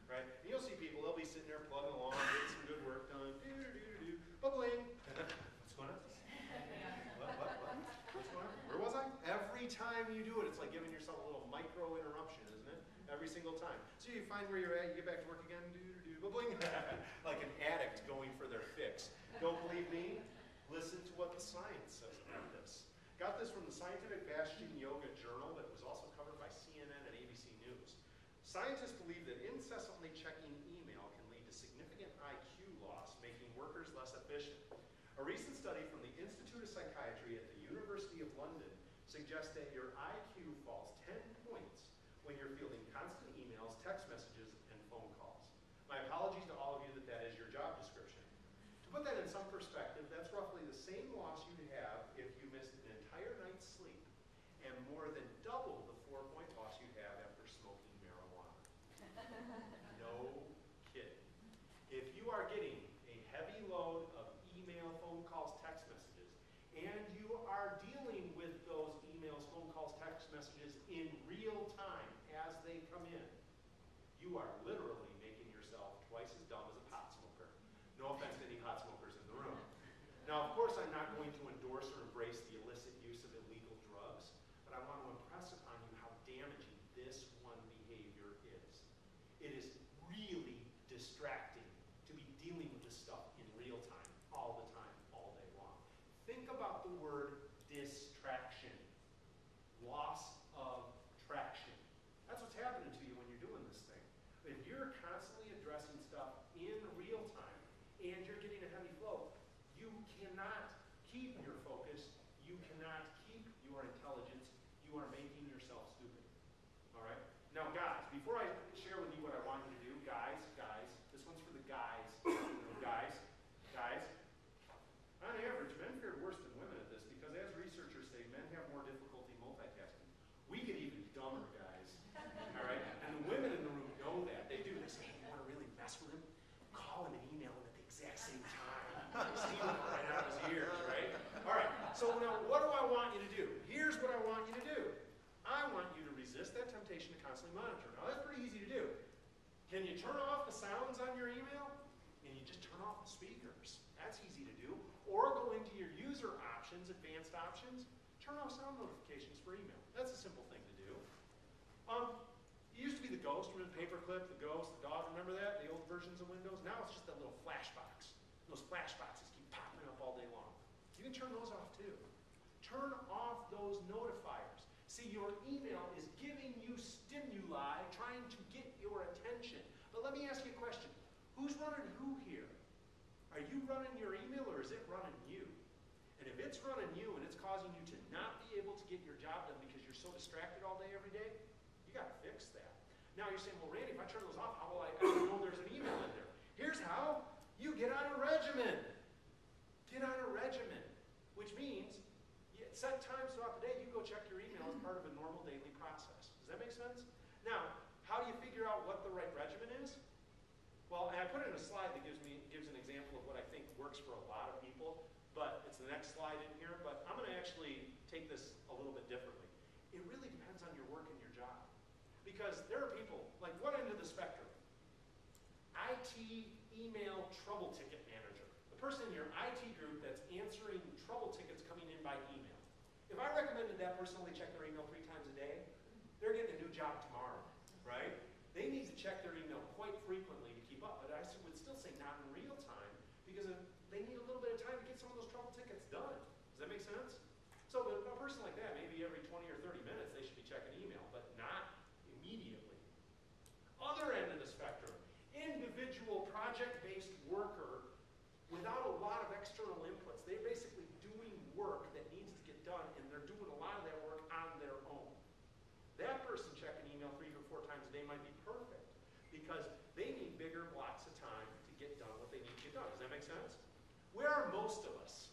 Right? And you'll see people, they'll be sitting there plugging along, getting some good work done. Do-do-do-do-do. Ba-bling. What's going on? What? What's going on? Where was I? Every time you do it, it's like giving yourself a little micro interruption, isn't it? Every single time. So you find where you're at, you get back to work again, do-do-do, ba-bling. Like an addict going for their fix. Don't believe me? Listen to what the science says about this. Got this from the Scientific Bastion Yoga Journal that was also covered by CNN and ABC News. Scientists believe that incessantly checking email can lead to significant IQ loss, making workers less efficient. A recent study from the Institute of Psychiatry at the University of London suggests that your IQ falls 10 points when you're fielding constant emails, text messages, and phone calls. My apologies to all of you that is your job description. To put that in some perspective, that's roughly the same loss you'd have if you missed an entire night's sleep, and more than double the 4-point loss you'd have after smoking marijuana. No kidding. If you are getting a heavy load of email, phone calls, text messages, and you are dealing with those emails, phone calls, text messages in real time as they come in, you are literally making yourself twice as dumb as a pot smoker. No offense to any pot smokers in the room. Now, of course, I'm not going to endorse or embrace the illicit use of illegal drugs, but I want to impress upon you how damaging this one behavior is. It is really distracting to be dealing with this stuff in real time, all the time, all day long. Think about the word distraction. Loss of traction. That's what's happening to you when you're doing this thing. If you're constantly addressing stuff in real time and you're getting a heavy flow, you cannot keep your focus, you cannot keep your intelligence, you are making yourself stupid. All right? Now, guys, before I share with you what I want you to do, guys, this one's for the guys. Guys, on average, men fared worse than women at this because, as researchers say, men have more difficulty multitasking. We get even dumber, guys. All right? And the women in the room know that. They do. They say, hey, you want to really mess with him? Call him and email him at the exact same time. Steal him right out of his ears, right? All right. So now, what do I want you to do? Here's what I want you to do. I want you to resist that temptation to constantly monitor. Now, that's pretty easy to do. Can you turn off the sounds on your email? And you just turn off the speakers. That's easy to do. Or go into your user options, advanced options, turn off sound notifications for email. That's a simple thing to do. It used to be the Ghost, remember the paperclip, the Ghost, the dog, remember that? The old versions of Windows? Now it's just that little flash box. Those flash boxes keep popping up all day long. You can turn those off too. Turn off those notifiers. See, your email is giving you stimuli, trying to get your attention. But let me ask you a question. Who's running who here? Are you running your email or is it running you? And if it's running you and it's causing you to not be able to get your job done because you're so distracted all day, every day, you got to fix that. Now you're saying, well, Randy, if I turn those off, how will I ever know there's an email in there? Here's how. You get on a regimen. Get on a regimen. regimen, which means you set times throughout the day, you go check your email as part of a normal daily process. Does that make sense? Now, how do you figure out what the right regimen is? Well, and I put in a slide that gives an example of what I think works for a lot of people, but it's the next slide in here, but I'm going to actually take this a little bit differently. It really depends on your work and your job. Because there are people, like one end of the spectrum, IT email trouble ticket manager. The person in your IT group that's answering trouble tickets coming in by email. If I recommended that person only check their email 3 times a day, they're getting a new job tomorrow, right? They need to check their email quite frequently to keep up, but I would still say not in real time because they need a little bit of time to get some of those trouble tickets done. Does that make sense? So a person like that, maybe every 20 or 30 minutes they should be checking email, but not immediately. Other end of the spectrum, individual project-based worker without a lot of external inputs. They're basically doing work that needs to get done, and they're doing a lot of that work on their own. That person checking email 3 or 4 times a day might be perfect because they need bigger blocks of time to get done what they need to get done. Does that make sense? Where are most of us?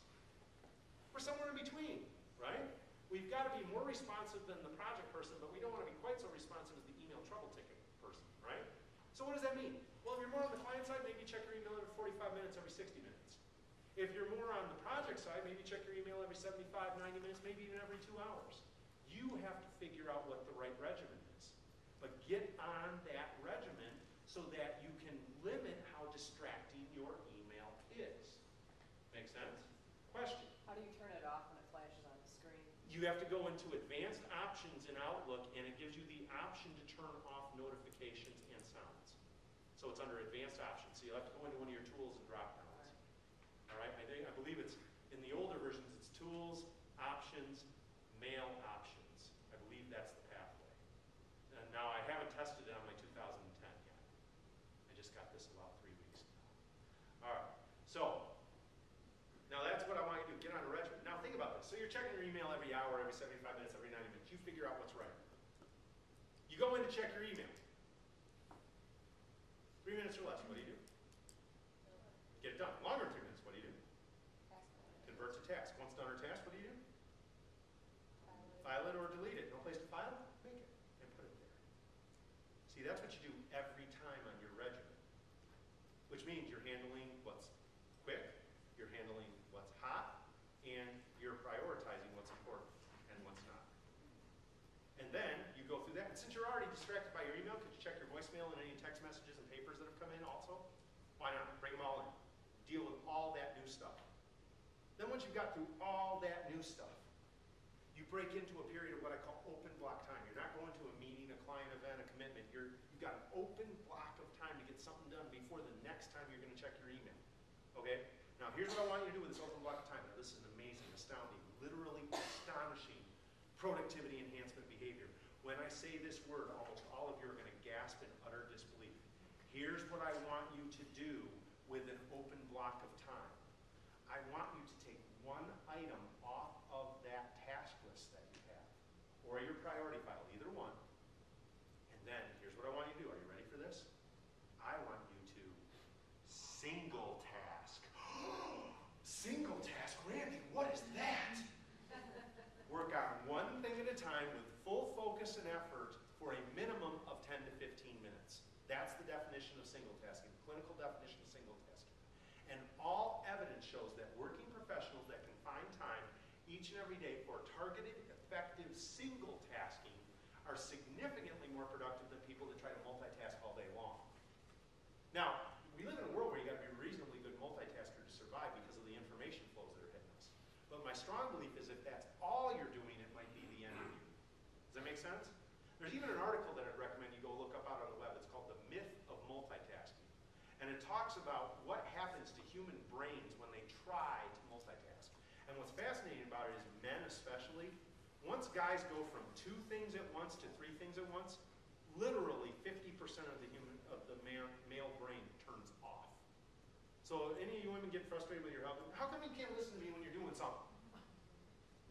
We're somewhere in between, right? We've got to be more responsive than the project person, but we don't want to be quite so responsive as the email trouble ticket person, right? So what does that mean? Well, if you're more on the client side, maybe check your email every 45 minutes, every 60 minutes. If you're more on the project side, maybe check your email every 75, 90 minutes, maybe even every 2 hours. You have to figure out what the right regimen is. But get on that regimen so that you can limit how distracting your email is. Make sense? Question? How do you turn it off when it flashes on the screen? You have to go into advanced options in Outlook, and it gives you the option to turn off notifications and sounds. So it's under advanced options. So you'll have to go into one of your tools and drop downs. All right? I believe it's, in the older versions, it's tools, options, mail options. I believe that's the pathway. And now I haven't tested it on my 2010 yet. I just got this about 3 weeks ago. All right. So now that's what I want you to do. Get on a regimen. Now think about this. So you're checking your email every hour, every 75 minutes, every 90 minutes. You figure out what's right. You go in to check your email. 3 minutes or less, what do you do? Get it done. Longer than 3 minutes, what do you do? Convert to task. Once done or task, what do you do? File it or delete it. No place to file? Make it and put it there. See, that's what you do every time on your regimen. Which means you're handling what's quick, you're handling what's hot, and you're prioritizing what's important and what's not. And then you go through that. And since you're already distracted by your email, could you check your voicemail and any text messages and papers that have come in also? Why not? Bring them all in. Deal with all that new stuff. Then once you've got through all that new stuff, you break into a period of what I call open block time. You're not going to a meeting, a client event, a commitment. You've got an open block of time to get something done before the next time you're going to check your email. Okay? Now here's what I want you to do with this open block of time. Now this is an amazing, astounding, literally astonishing productivity enhancement behavior. When I say this word, almost all of you are going to gasp in utter disbelief. Here's what I want you to do with an open block of time. I want you to take one item off of that task list that you have, or your priority file, either one, and then here's what I want you to do. Are you ready for this? I want you to single task. Single task, Randy, what is that? Work on one thing at a time with full focus and effort for a minimum of 10 to 15 minutes. That's the definition of single tasking, clinical definition of single tasking. And all evidence shows that working professionals that can find time each and every day for targeted, effective single tasking are significantly more productive than people that try to multitask all day long. Now, we live in a world where you got to be a reasonably good multitasker to survive because of the information flows that are hitting us. But my strong belief is if that's all you're doing, it might be the end of you. Does that make sense? There's even an article that I'd recommend you go look up out on the web. It's called The Myth of Multitasking. And it talks about what happens to human brains when they try to multitask. And what's fascinating about it is men especially, once guys go from 2 things at once to 3 things at once, literally 50% of the male brain turns off. So any of you women get frustrated with your husband, how come you can't listen to me when you're doing something?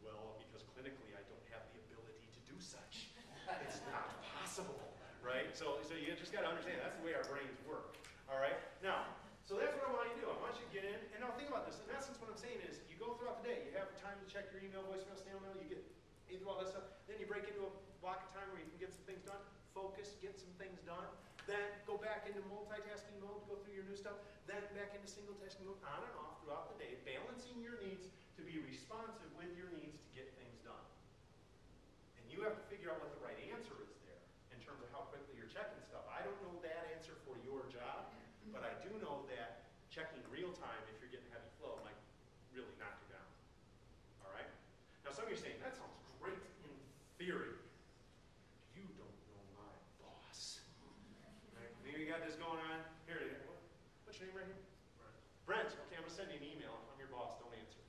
Well, because clinically I don't have the ability to do such. It's not possible, right? So you just got to understand, that's the way our brains work, all right? Now, so that's what I want you to do. I want you to get in, and now think about this. In essence, what I'm saying is, you go through break into a block of time where you can get some things done, focus, get some things done, then go back into multitasking mode, go through your new stuff, then back into single tasking mode, on and off throughout the day, balancing your needs to be responsive with your needs to get things done. And you have to figure out what the right answer is there in terms of how quickly you're checking stuff. I don't know that answer for your job, but I do know that checking real time if you're getting heavy flow might really knock you down. All right? Now some of you are saying, that sounds great in theory. You don't know my boss. Right? Maybe you got this going on. Here it is. What's your name right here? Brent. Okay, I'm going to send you an email. I'm your boss. Don't answer.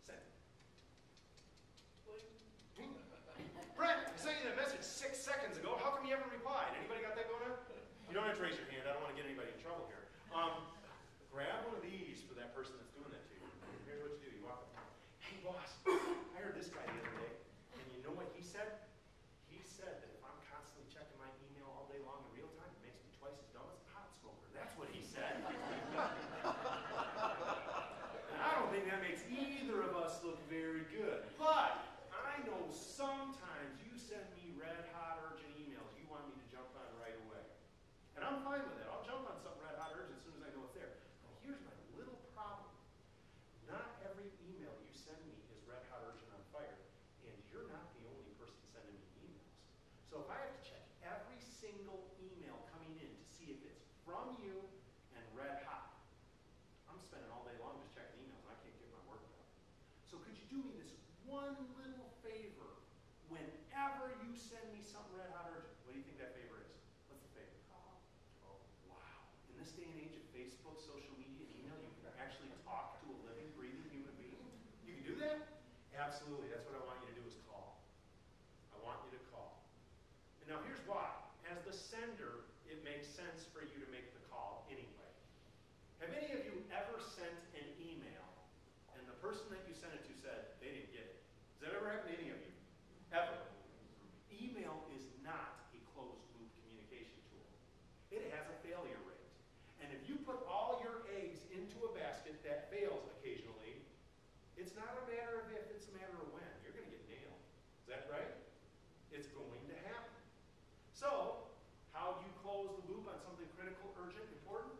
Send it. Brent, I sent you that message 6 seconds ago. How come you haven't replied? Anybody got that going on? You don't have to raise your hand. I don't want to get anybody in trouble here. Grab one of these for that person that's doing that to you. Here's what you do. You walk up. Hey, boss, I heard this guy the other day, and you know what he said? He said that if I'm constantly checking my email all day long in real time, it makes me twice as dumb as a pot smoker. That's what he said. And I don't think that makes either of us look very good. But I know sometimes you send me red-hot urgent emails you want me to jump on right away. And I'm fine with that. I'll jump on something red-hot urgent as soon as I know it's there. Now here's my little problem. Not every email you send me is red-hot urgent on fire, and you're not the only person sending me emails. So if I have to check every single email coming in to see if it's from you and red-hot, I'm spending all day long just checking emails, and I can't get my work done. So could you do me this one little favor? Whenever you send me something red-hot urgent, what do you think that favor is? What's the favor? Call. Oh, wow. In this day and age of Facebook, social media, and email, you can actually talk to a living, breathing human being. You can do that? Absolutely. That's what I want you to do is call. I want you to call. And now here's why. As the sender, it makes sense for you to make the call anyway. Have any of you ever sent an email and the person that you sent it to said they didn't get it? Has that ever happened to any of you? Ever. Email is not a closed-loop communication tool. It has a failure rate. And if you put all your eggs into a basket that fails occasionally, it's not a matter of if, it's a matter of when. You're going to get nailed. Is that right? It's going to happen. So, how do you close the loop on something critical, urgent, important?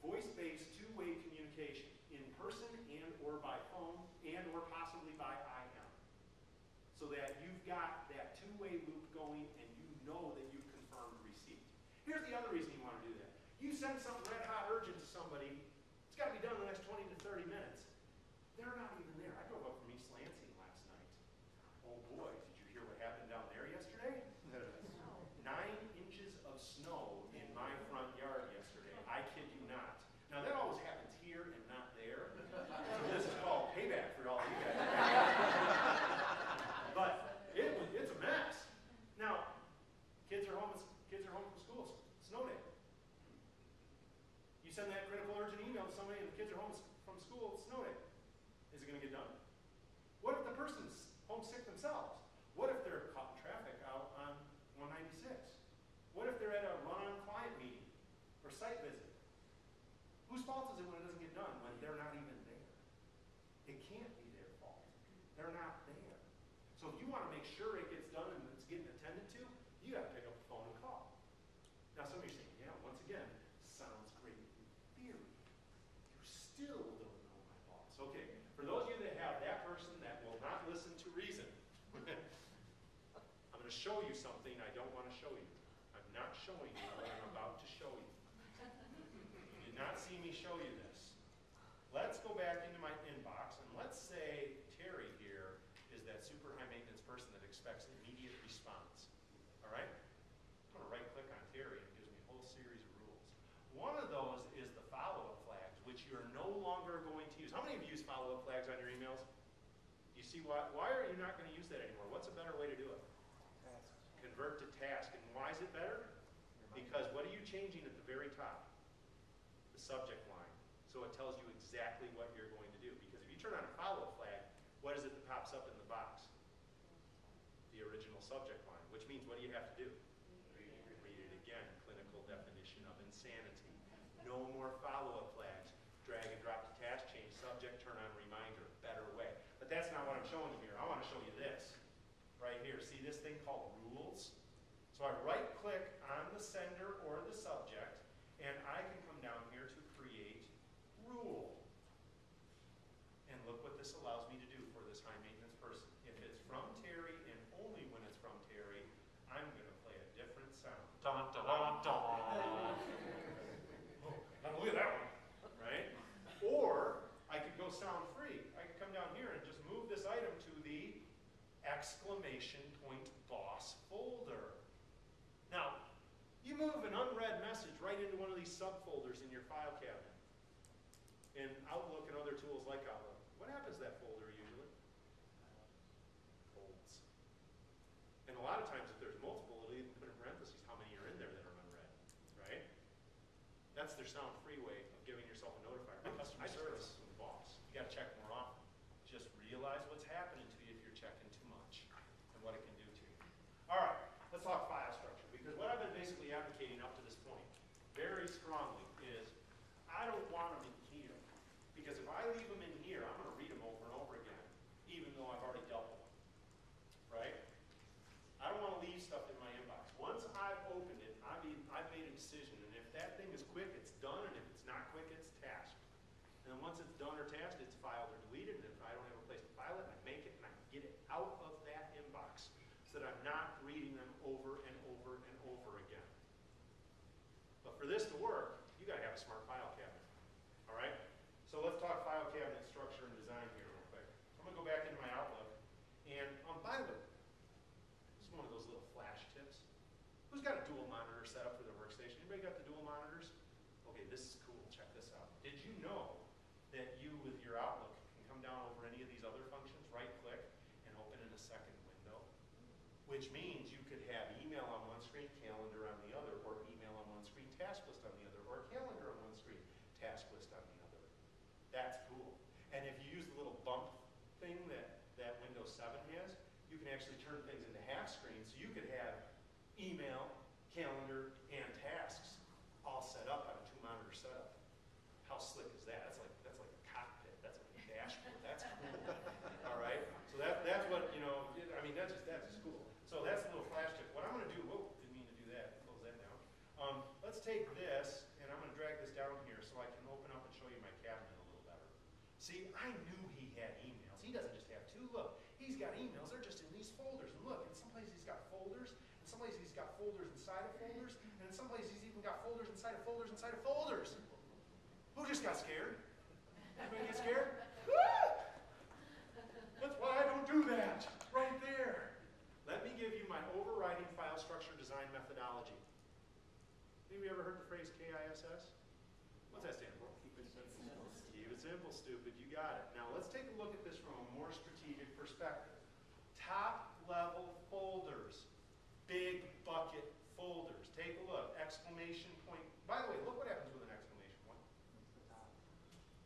Voice-based two-way communication, in person and or by phone and or possibly by IM. So that you've got that two-way loop going and you know that you've confirmed receipt. Here's the other reason you want to do that. You send something red-hot urgent to somebody, it's got to be done in the next 20 to 30 minutes. They're not even there. I drove up from East Lansing last night. Oh boy, did you hear what happened down there yesterday? 9 inches of snow in my front yard yesterday. I kid you not. Now that always happens here and not there. So this is called payback for all you guys. But it's a mess. Now, kids are home from school. Snow day. You send that critical urgent email to somebody and the kids are home from school. It's snow day. Is it going to get done? What if the person's homesick themselves? What if they're caught in traffic out on 196? What if they're at a run-on client meeting or site visit? Whose fault is it when it doesn't get done? When they're not even there. It can't be their fault. They're not there. So if you want to make sure it gets done and it's getting attended to, you got to pick up the phone and call. Now some of you are saying, yeah, once again, sounds great in theory. You still don't know my boss. Okay, for those of you that have that person that will not listen to reason, I'm going to show you something I don't want to show you. I'm not showing you what I'm about to show you. You did not see me show you this. Let's go back into my inbox and let's say Terry here is that super high maintenance person that expects immediate response. All right? I'm going to right click on Terry and it gives me a whole series of rules. One of those is the follow-up flags, which you're no longer going to use. How many of you use follow-up flags on your emails? You see why are you not going to use that anymore? What's a better way to do it? Convert to task. And why is it better? Because what are you changing at the very top? The subject line. So it tells you exactly what you're going to do. Because if you turn on a follow-up flag, what is it that pops up in the box? The original subject line. Which means what do you have to do? Read it again. Clinical definition of insanity. No more follow-up flags. Drag and drop to task, change subject, turn on reminder. Better way. But that's not what I'm showing you here. I want to show you this. thing called rules. So I right-click on the sender or the subject, and I can come down here to create rule. And look what this allows me to do for this high maintenance person. If it's from Terry and only when it's from Terry, I'm going to play a different sound. Dun, dun, dun, dun. Oh, now look at that one, right? Or I could go sound free. I could come down here and just move this item to the exclamation point boss folder. Now, you move an unread message right into one of these subfolders in your file cabinet. In Outlook and other tools like Outlook, what happens to that folder usually? Folds. And a lot of times if there's multiple, it'll even put in parentheses how many are in there that are unread, right? That's their sound-free way of giving yourself a notifier. Customer service from the boss. You got to check more often. Just realize what's happening to you if you're checking too much and what it can do to you. All right, let's talk file structure, because what I've been basically advocating up to this point very strongly is I don't want them in here, because if I leave them in here, I'm going to read them over and over again, even though I've already dealt with them, right? I don't want to leave stuff in my inbox. Once I've opened it, I've made a decision, and if that thing is quick, it's done, and if it's not quick, it's tasked. And then once it's done or tasked, it's filed or deleted, and if I don't have a place to file it, I make it and I get it out of that inbox so that I'm not reading them over and over and over again. But for this to work, you got to have a smart file cabinet. All right? So let's talk file cabinet structure and design here real quick. I'm going to go back into my Outlook, and by the way, this is one of those little flash tips. Who's got a dual monitor set up for their workstation? Anybody got the dual monitors? Okay, this is cool. Check this out. Did you know that you, with your Outlook, can come down over any of these other functions, right-click, and open in a second window? Which means you could have email on one screen, calendar on the other, or email on one screen, task list on the other, or calendar on one screen, task list on the other. That's cool. And if you use the little bump thing that Windows 7 has, you can actually turn things into half screens, so you could have email, calendar, and tasks all set up on a two-monitor setup. How slick is that? That's like a cockpit. That's like a dashboard. That's cool. All right. So that's what, you know. I mean, that's just cool. So that's a little flash tip. What I'm going to do. Whoa, didn't mean to do that. Close that down. Let's take this and I'm going to drag this down here so I can open up and show you my cabinet a little better. See, I knew he had emails. He doesn't just have two. Look, he's got emails. They're just in these folders. And look, in some places he's got folders. In some places he's got folders inside of folders. And in some places he's even got folders inside of folders inside of folders. Who just got scared? Anybody get scared? That's why I don't do that. Right there. Let me give you my overriding file structure design methodology. Have you ever heard the phrase KISS? What's that stand for? Keep it simple. Keep it simple, stupid. You got it. Now let's take a look at this from a more strategic perspective. Top level folders. Big bucket folders. Take a look. Exclamation point. By the way, look what happens with an exclamation point.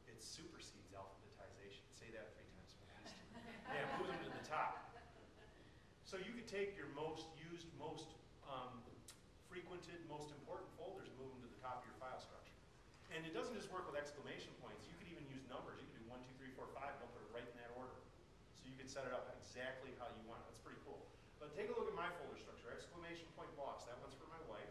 It supersedes alphabetization. Say that 3 times fast. Yeah, moves them to the top. So you could take your most used, most frequented, most important folders and move them to the top of your file structure. And it doesn't just work with exclamation points. You could even use numbers. You could do 1, 2, 3, 4, 5, and they'll put it right in that order. So you can set it up exactly how you want it. That's pretty cool. But take a look at my folder structure. Exclamation point boss. That one's for my wife.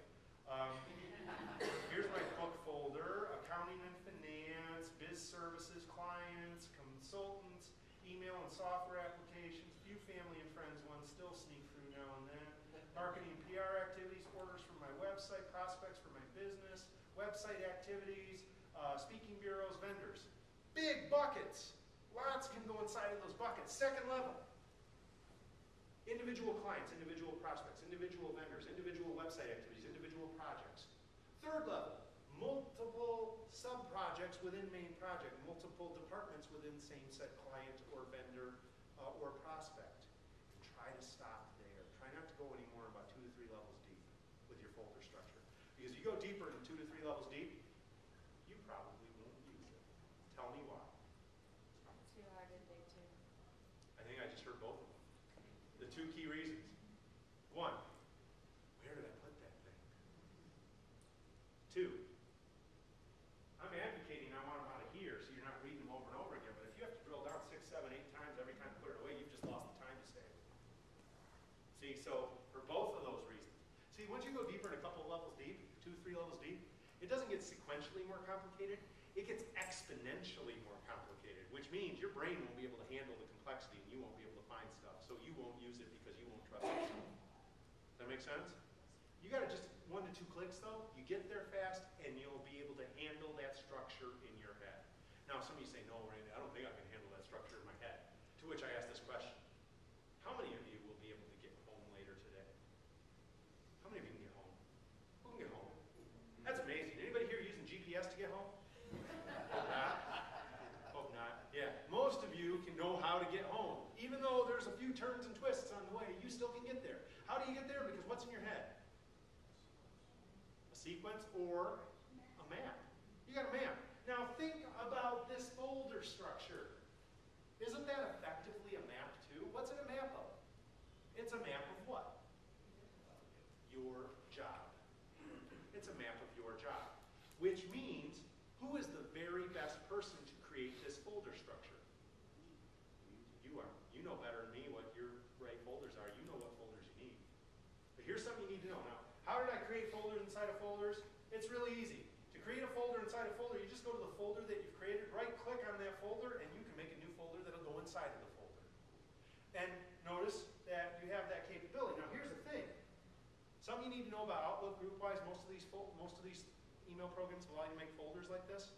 Here's my book folder, accounting and finance, biz services, clients, consultants, email and software applications, few family and friends ones still sneak through now and then, marketing and PR activities, orders for my website, prospects for my business, website activities, speaking bureaus, vendors. Big buckets. Lots can go inside of those buckets. Second level. Individual clients, individual prospects, individual vendors, individual website activities, individual projects. Third level, multiple sub-projects within main project, multiple departments within same set client or vendor or prospect. And try to stop there. Try not to go any more about 2 to 3 levels deep with your folder structure. Because you go deeper than 2 to 3 levels deep, you probably won't use it. Tell me why. It's too hard to dig to. I think I just heard both of them. The 2 key reasons. 1, where did I put that thing? 2, I'm advocating I want them out of here so you're not reading them over and over again, but if you have to drill down 6, 7, 8 times every time to put it away, you've just lost the time to save. So See, so for both of those reasons. See, once you go deeper in a couple of levels deep, 2, 3 levels deep, it doesn't get sequentially more complicated. It gets exponentially more complicated, which means your brain won't be able to handle the complexity and you won't be able to find stuff. So you won't use it because you won't trust yourself. Does that make sense? You got to just 1 to 2 clicks though. You get there fast and you'll be able to handle that structure in your head. Now, some of you say, no, Randy, I don't think I can handle that structure in my head. To which I ask this question. How many of you will be able to get home later today? How many of you can get home? Who can get home? That's amazing. Anybody here using GPS to get home? Hope not. Hope not. Yeah. Most of you can know how to get home. Even though there's a few turns and twists on the way, you still can get there. How do you get there? Because what's in your head? A sequence or a map. You got a map. Now think about this folder structure. Isn't that effectively a map too? What's it a map of? It's a map of what? Your job. It's a map of your job. Which means, who is the very best person to create this folder structure? You are. You know better than me what your right folders are. You know what folders you need. But here's something you need to know. Now, how did I create folders inside of folders? It's really easy. To create a folder inside a folder, you just go to the folder that you've created, right-click on that folder, and you can make a new folder that'll go inside of the folder. And notice that you have that capability. Now, here's the thing. Something you need to know about Outlook GroupWise, most of these email programs allow you to make folders like this.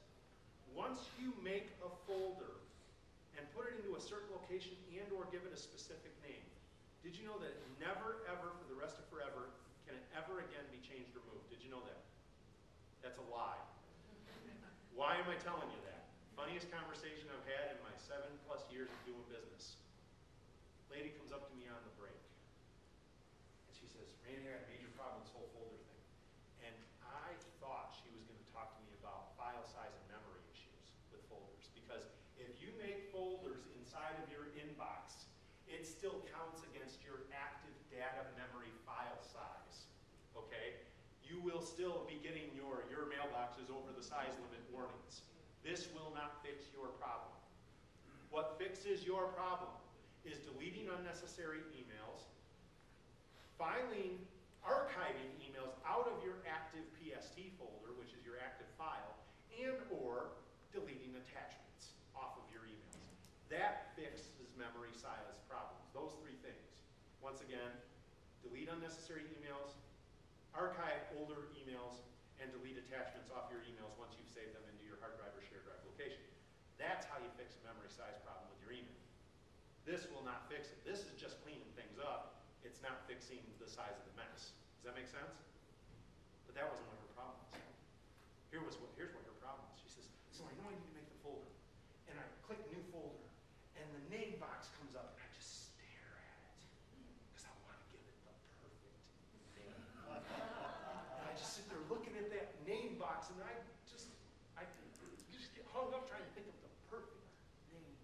Once you make a folder and put it into a certain location and or give it a specific name, did you know that it never, ever, for the rest of forever, can it ever again be changed or moved? Did you know that? That's a lie. Why am I telling you that? Funniest conversation I've had in my 7+ years of doing business. Lady comes up to me on the break. And she says, Randy, I had a major problem with this whole folder thing. And I thought she was going to talk to me about file size and memory issues with folders. Because if you make folders inside of your inbox, it still counts against your active data memory file size. Okay? You will still be getting your mailboxes over the size limit warnings. This will not fix your problem. What fixes your problem is deleting unnecessary emails, archiving emails out of your active PST folder, which is your active file, and or deleting attachments off of your emails. That fixes memory size problems. Those 3 things. Once again, delete unnecessary emails, archive older emails, and delete attachments off your emails once you've saved them into your hard drive or shared drive location. That's how you fix a memory size problem with your email. This will not fix it. This is just cleaning things up. It's not fixing the size of the mess. Does that make sense? But that wasn't what her problem was. Here's what her problem was. She says, so I know I need to make the folder. And I click new folder. And the name box comes up and I just stare at it. Because I want to give it the perfect name. And I just sit there looking at that name box and I just get hung up trying to think of the perfect name.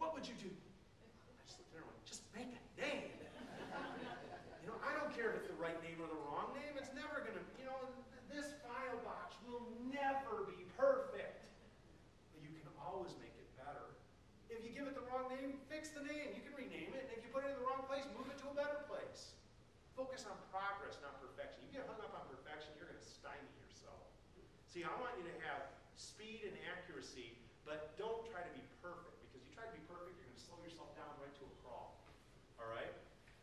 What would you do? I just looked there and went, just make a name. You know, I don't care if it's the right name or the wrong name. It's never going to, this file box will never be perfect. But you can always make it better. If you give it the wrong name, fix the name. You can rename it. And if you put it in the wrong place, move it to a better place. Focus on progress, not perfection. You get hung up on perfection, you're going to stymie yourself. See, I want you to have speed and accuracy, but don't try to be perfect. Because you try to be perfect, you're going to slow yourself down right to a crawl. All right?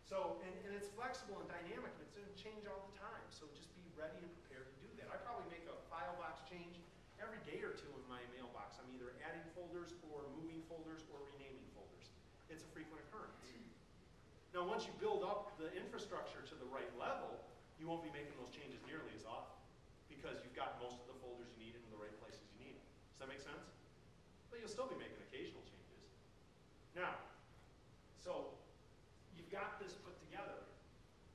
So, and it's flexible and dynamic, and it's going to change all the time. So just be ready and prepared to do that. I probably make a file box change every day or 2 in my mailbox. I'm either adding folders or moving folders or renaming folders. It's a frequent occurrence. Now, once you build up the infrastructure to the right level, you won't be making those changes nearly as often because you've got most of the folders you need in the right places you need them. Does that make sense? But you'll still be making occasional changes. Now, so you've got this put together,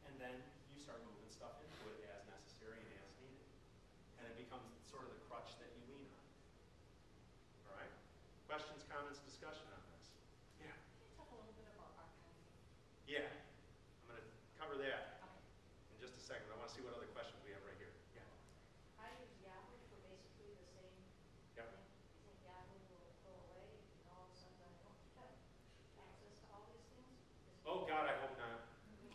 and then you start moving stuff into it as necessary and as needed. And it becomes sort of the crutch that you lean on. All right? Questions, comments, discussion on this? Yeah. Can you talk a little bit about archiving? Yeah. I'm going to cover that Okay. in just a second. I want to see what other questions we have right here. Yeah. I use Yahoo for basically the same Yep. thing. You think Yahoo will go away and all of a sudden I don't have access to all these things? Oh, God, I hope not. You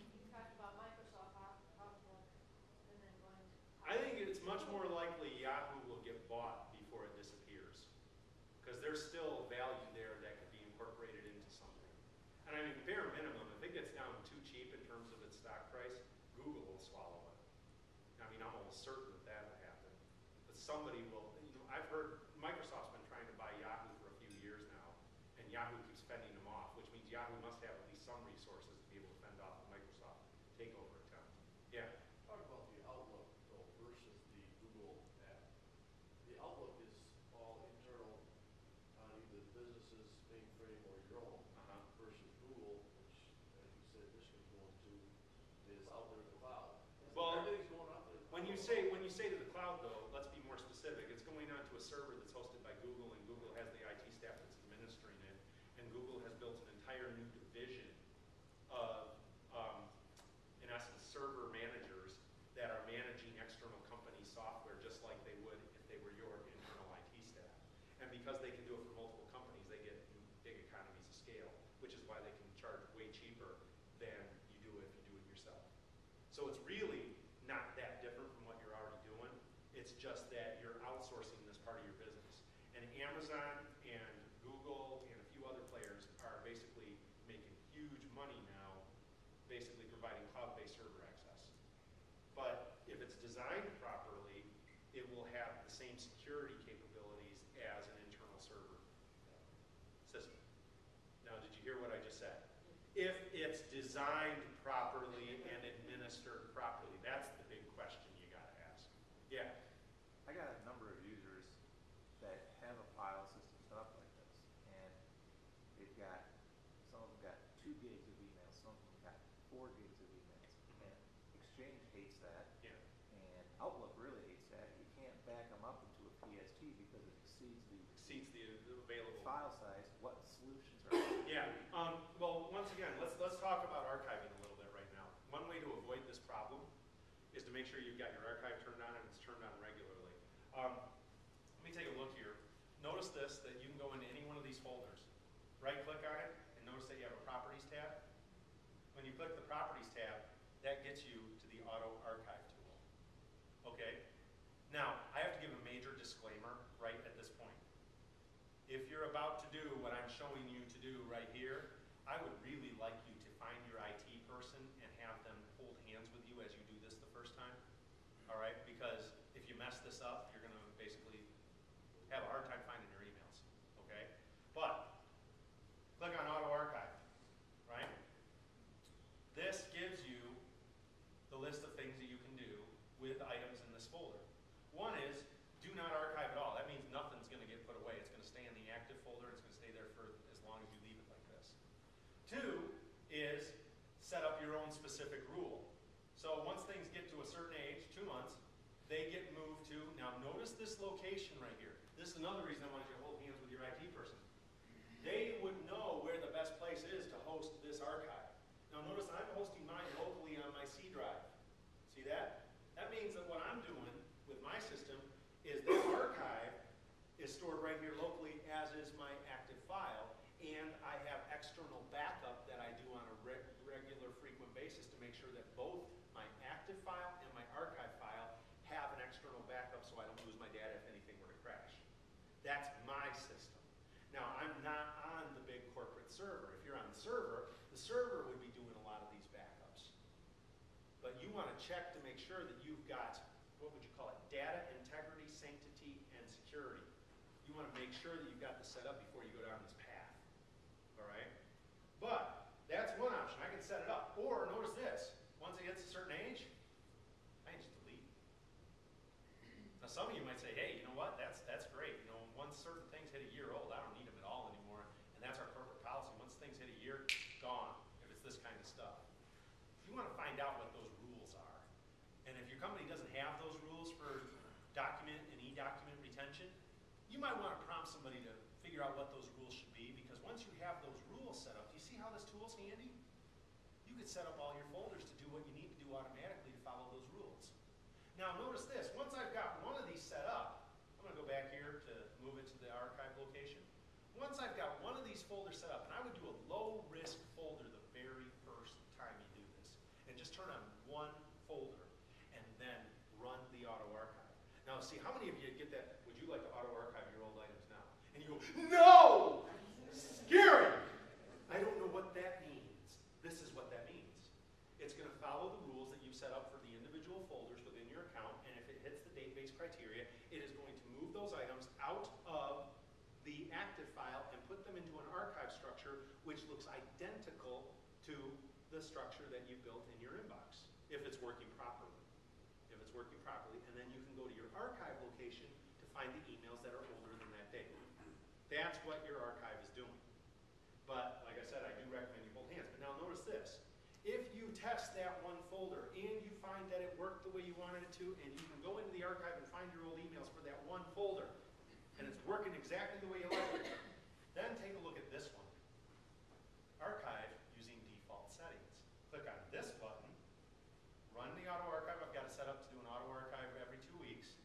likely Yahoo will get bought before it disappears. Because there's still value there that could be incorporated into something. And I mean, bare minimum, if it gets down too cheap in terms of its stock price, Google will swallow it. I mean, I'm almost certain that that will happen. But somebody will, I've heard Microsoft's been trying to buy Yahoo for a few years now, and Yahoo keeps fending them off, which means Yahoo must have at least some resources to be able to fend off the Microsoft takeover attempt. Yeah. Talk about the Outlook though versus the Google app. The Outlook is all internal on either the business's mainframe or your own versus Google, which, as you said, Michigan's going to, is out there in the cloud. Well, Everything's going out there. When you say to the cloud, though, let's be more specific. It's going onto a server that's hosted by Google, and Google has the IT staff that's administering it, and Google has built an entire new division of, in essence, server managers that are managing external company software just like they would if they were your internal IT staff. And because they can do it for multiple companies, they get big economies of scale, which is why they can charge way cheaper than you do if you do it yourself. So it's really not that different from what you're already doing. It's just that you're outsourcing this part of your business. And Amazon and Google and a few other players are basically making huge money now, basically providing cloud-based server access. But if it's designed properly, it will have the same security capabilities as an internal server system. Now, did you hear what I just said? If it's designed properly and administered properly, that's the big question you gotta ask. Yeah. I got a number of users that have a file system set up like this, and they've got, some of them got 2 gigs of emails, some of them got 4 gigs of emails, and Exchange hates that, Yeah. and Outlook really hates that. You can't back them up into a PST because it exceeds Exceeds the available. file size. What solutions are there? Yeah. Well, once again, let's talk about archiving a little bit right now. One way to avoid this problem is to make sure you've got your archive turned on and it's turned on regularly. Let me take a look here. Notice this, that you can go into any one of these folders. Right-click on it, and notice that you have a Properties tab. When you click the Properties tab, that gets you to the Auto Archive tool. Okay? Now, I have to give a major disclaimer right at this point. If you're about to do what I'm showing you to do right here, I would really like you to find your IT person and have them hold hands with you as you do this the first time. All right? Because if you mess this up, you're going to basically have a hard time finding your emails. Okay? But click on Auto Archive. Right? This gives you the list of things that you can do with items in this folder. One is do not archive at all. That means nothing's going to get put away. It's going to stay in the active folder. It's going to stay there for as long as you leave it like this. 2 is set up your own specific rule. So once things get to a certain age, 2 months, they get moved to, now notice this location right here. This is another reason I want you to hold hands with your IT person. They would know where the best place is to host this archive. Now notice I'm hosting mine locally on my C drive. See that? That means that what I'm doing with my system is that archive is stored right here locally, as is my active file, and I have external backup that I do on a regular, frequent basis to make sure that both my active file and my archive file have an external backup so I don't lose my data if anything were to crash. That's my system. Now, I'm not on the big corporate server. If you're on the server would be doing a lot of these backups. But you want to check to make sure that you've got, what would you call it, data integrity, sanctity, and security. You want to make sure that you've got this set up before you go down this path. All right? But that's one option. I can set it up. Or notice this. Once it gets a certain age, I can just delete. Now some of you might say, hey, you know what? That's great. You know, once certain things hit a year old, I don't need them at all anymore. And that's our corporate policy. Once things hit a year, gone. If it's this kind of stuff. You want to find out what those rules are. And if your company doesn't have those rules for document and e-document retention, you might want to prompt somebody to figure out what those rules should be, because once you have those rules set up, do you see how this tool's handy? You could set up all your folders to do what you need to do automatically to follow those rules. Now notice this, once I've got one of these set up, I'm going to go back here to move it to the archive location. Once I've got one of these folders set up, and I would do a low-risk folder the very first time you do this, and just turn on one folder, and then run the auto archive. Now Now, see, how many of you get that? Would you like to auto-archive your old items now? And you go, no! Scary! I don't know what that means. This is what that means. It's going to follow the rules that you've set up for the individual folders within your account, and if it hits the database criteria, it is going to move those items out of the active file and put them into an archive structure which looks identical to the structure that you built in your inbox, if it's working properly. If it's working properly, and then you can go to your archive location to find the emails that are older than that date. That's what your archive is doing. But, like I said, I do recommend you hold hands. But now notice this. If you test that one folder and you find that it worked the way you wanted it to, and you can go into the archive and find your old emails for that one folder, and it's working exactly the way you like it, then take a look at this one. Archive using default settings. Click on this button, run the auto archive. I've got it set up to do an auto archive every 2 weeks.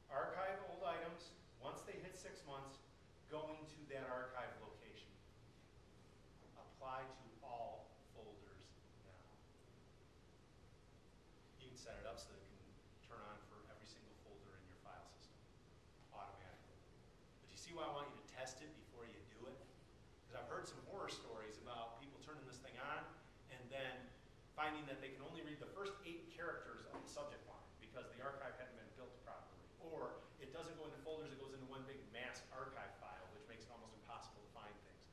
Archive old items. Once they hit 6 months, going to that archive location. Apply to all folders now. You can set it up so that it can turn on for every single folder in your file system automatically. But you see why I want you to test it before you do it? Because I've heard some horror stories about people turning this thing on and then finding that they can only read the first 8 characters of the subject line because the archive hadn't been built properly. Or it doesn't go into folders, it goes into one big mass archive file, which makes it almost impossible to find things.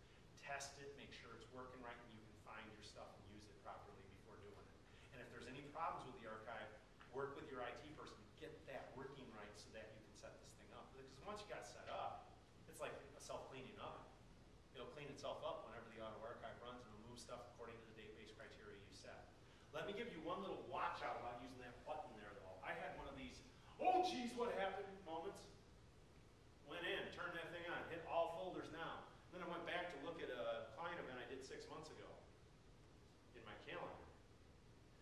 Test it, make sure it's working right, and you can find your stuff and use it properly before doing it. And if there's any problems with the archive, work with your IT person to get that working right so that you can set this thing up. Because once you got set up, it's like a self-cleaning oven. It'll clean itself up whenever the auto archive runs and remove stuff according to the database criteria you set. Let me give you one little watch out about using that button there, though. I had one of these, oh geez, what happened moments. Went in, turned that thing on, hit all folders now. Then I went back to look at a client event I did 6 months ago in my calendar.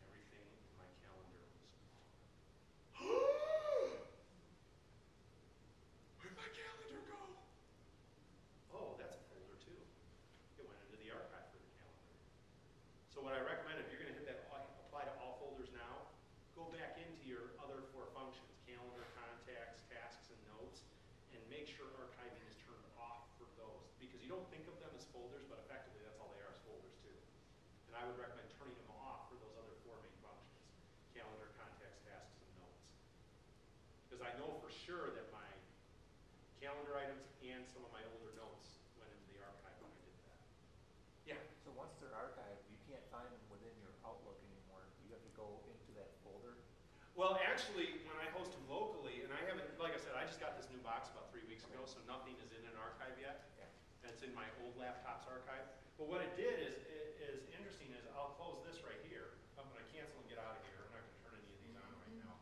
Everything in my calendar was gone. Where'd my calendar go? Oh, that's a folder too. It went into the archive for the calendar. So what I recommend, if you're going to hit that apply to all folders now, go back into your other 4 functions, calendar, contacts, tasks, and notes, and make sure archiving is turned off for those. Because you don't think of them as folders, but effectively that's all they are, is folders too. And I would recommend turning them off for those other 4 main functions, calendar, contacts, tasks, and notes. Because I know for sure that my calendar items and some of my older notes went into the archive when I did that. Yeah? So once they're archived, you can't find them within your Outlook anymore. You have to go into that folder. Well, actually, when I host them locally, and I haven't, like I said, I just got this new box about 3 weeks ago, so nothing is in an archive yet. Yeah. And it's in my old laptop's archive. But what it did is interesting is I'll close this right here. I'm going to cancel and get out of here. I'm not going to turn any of these on right now.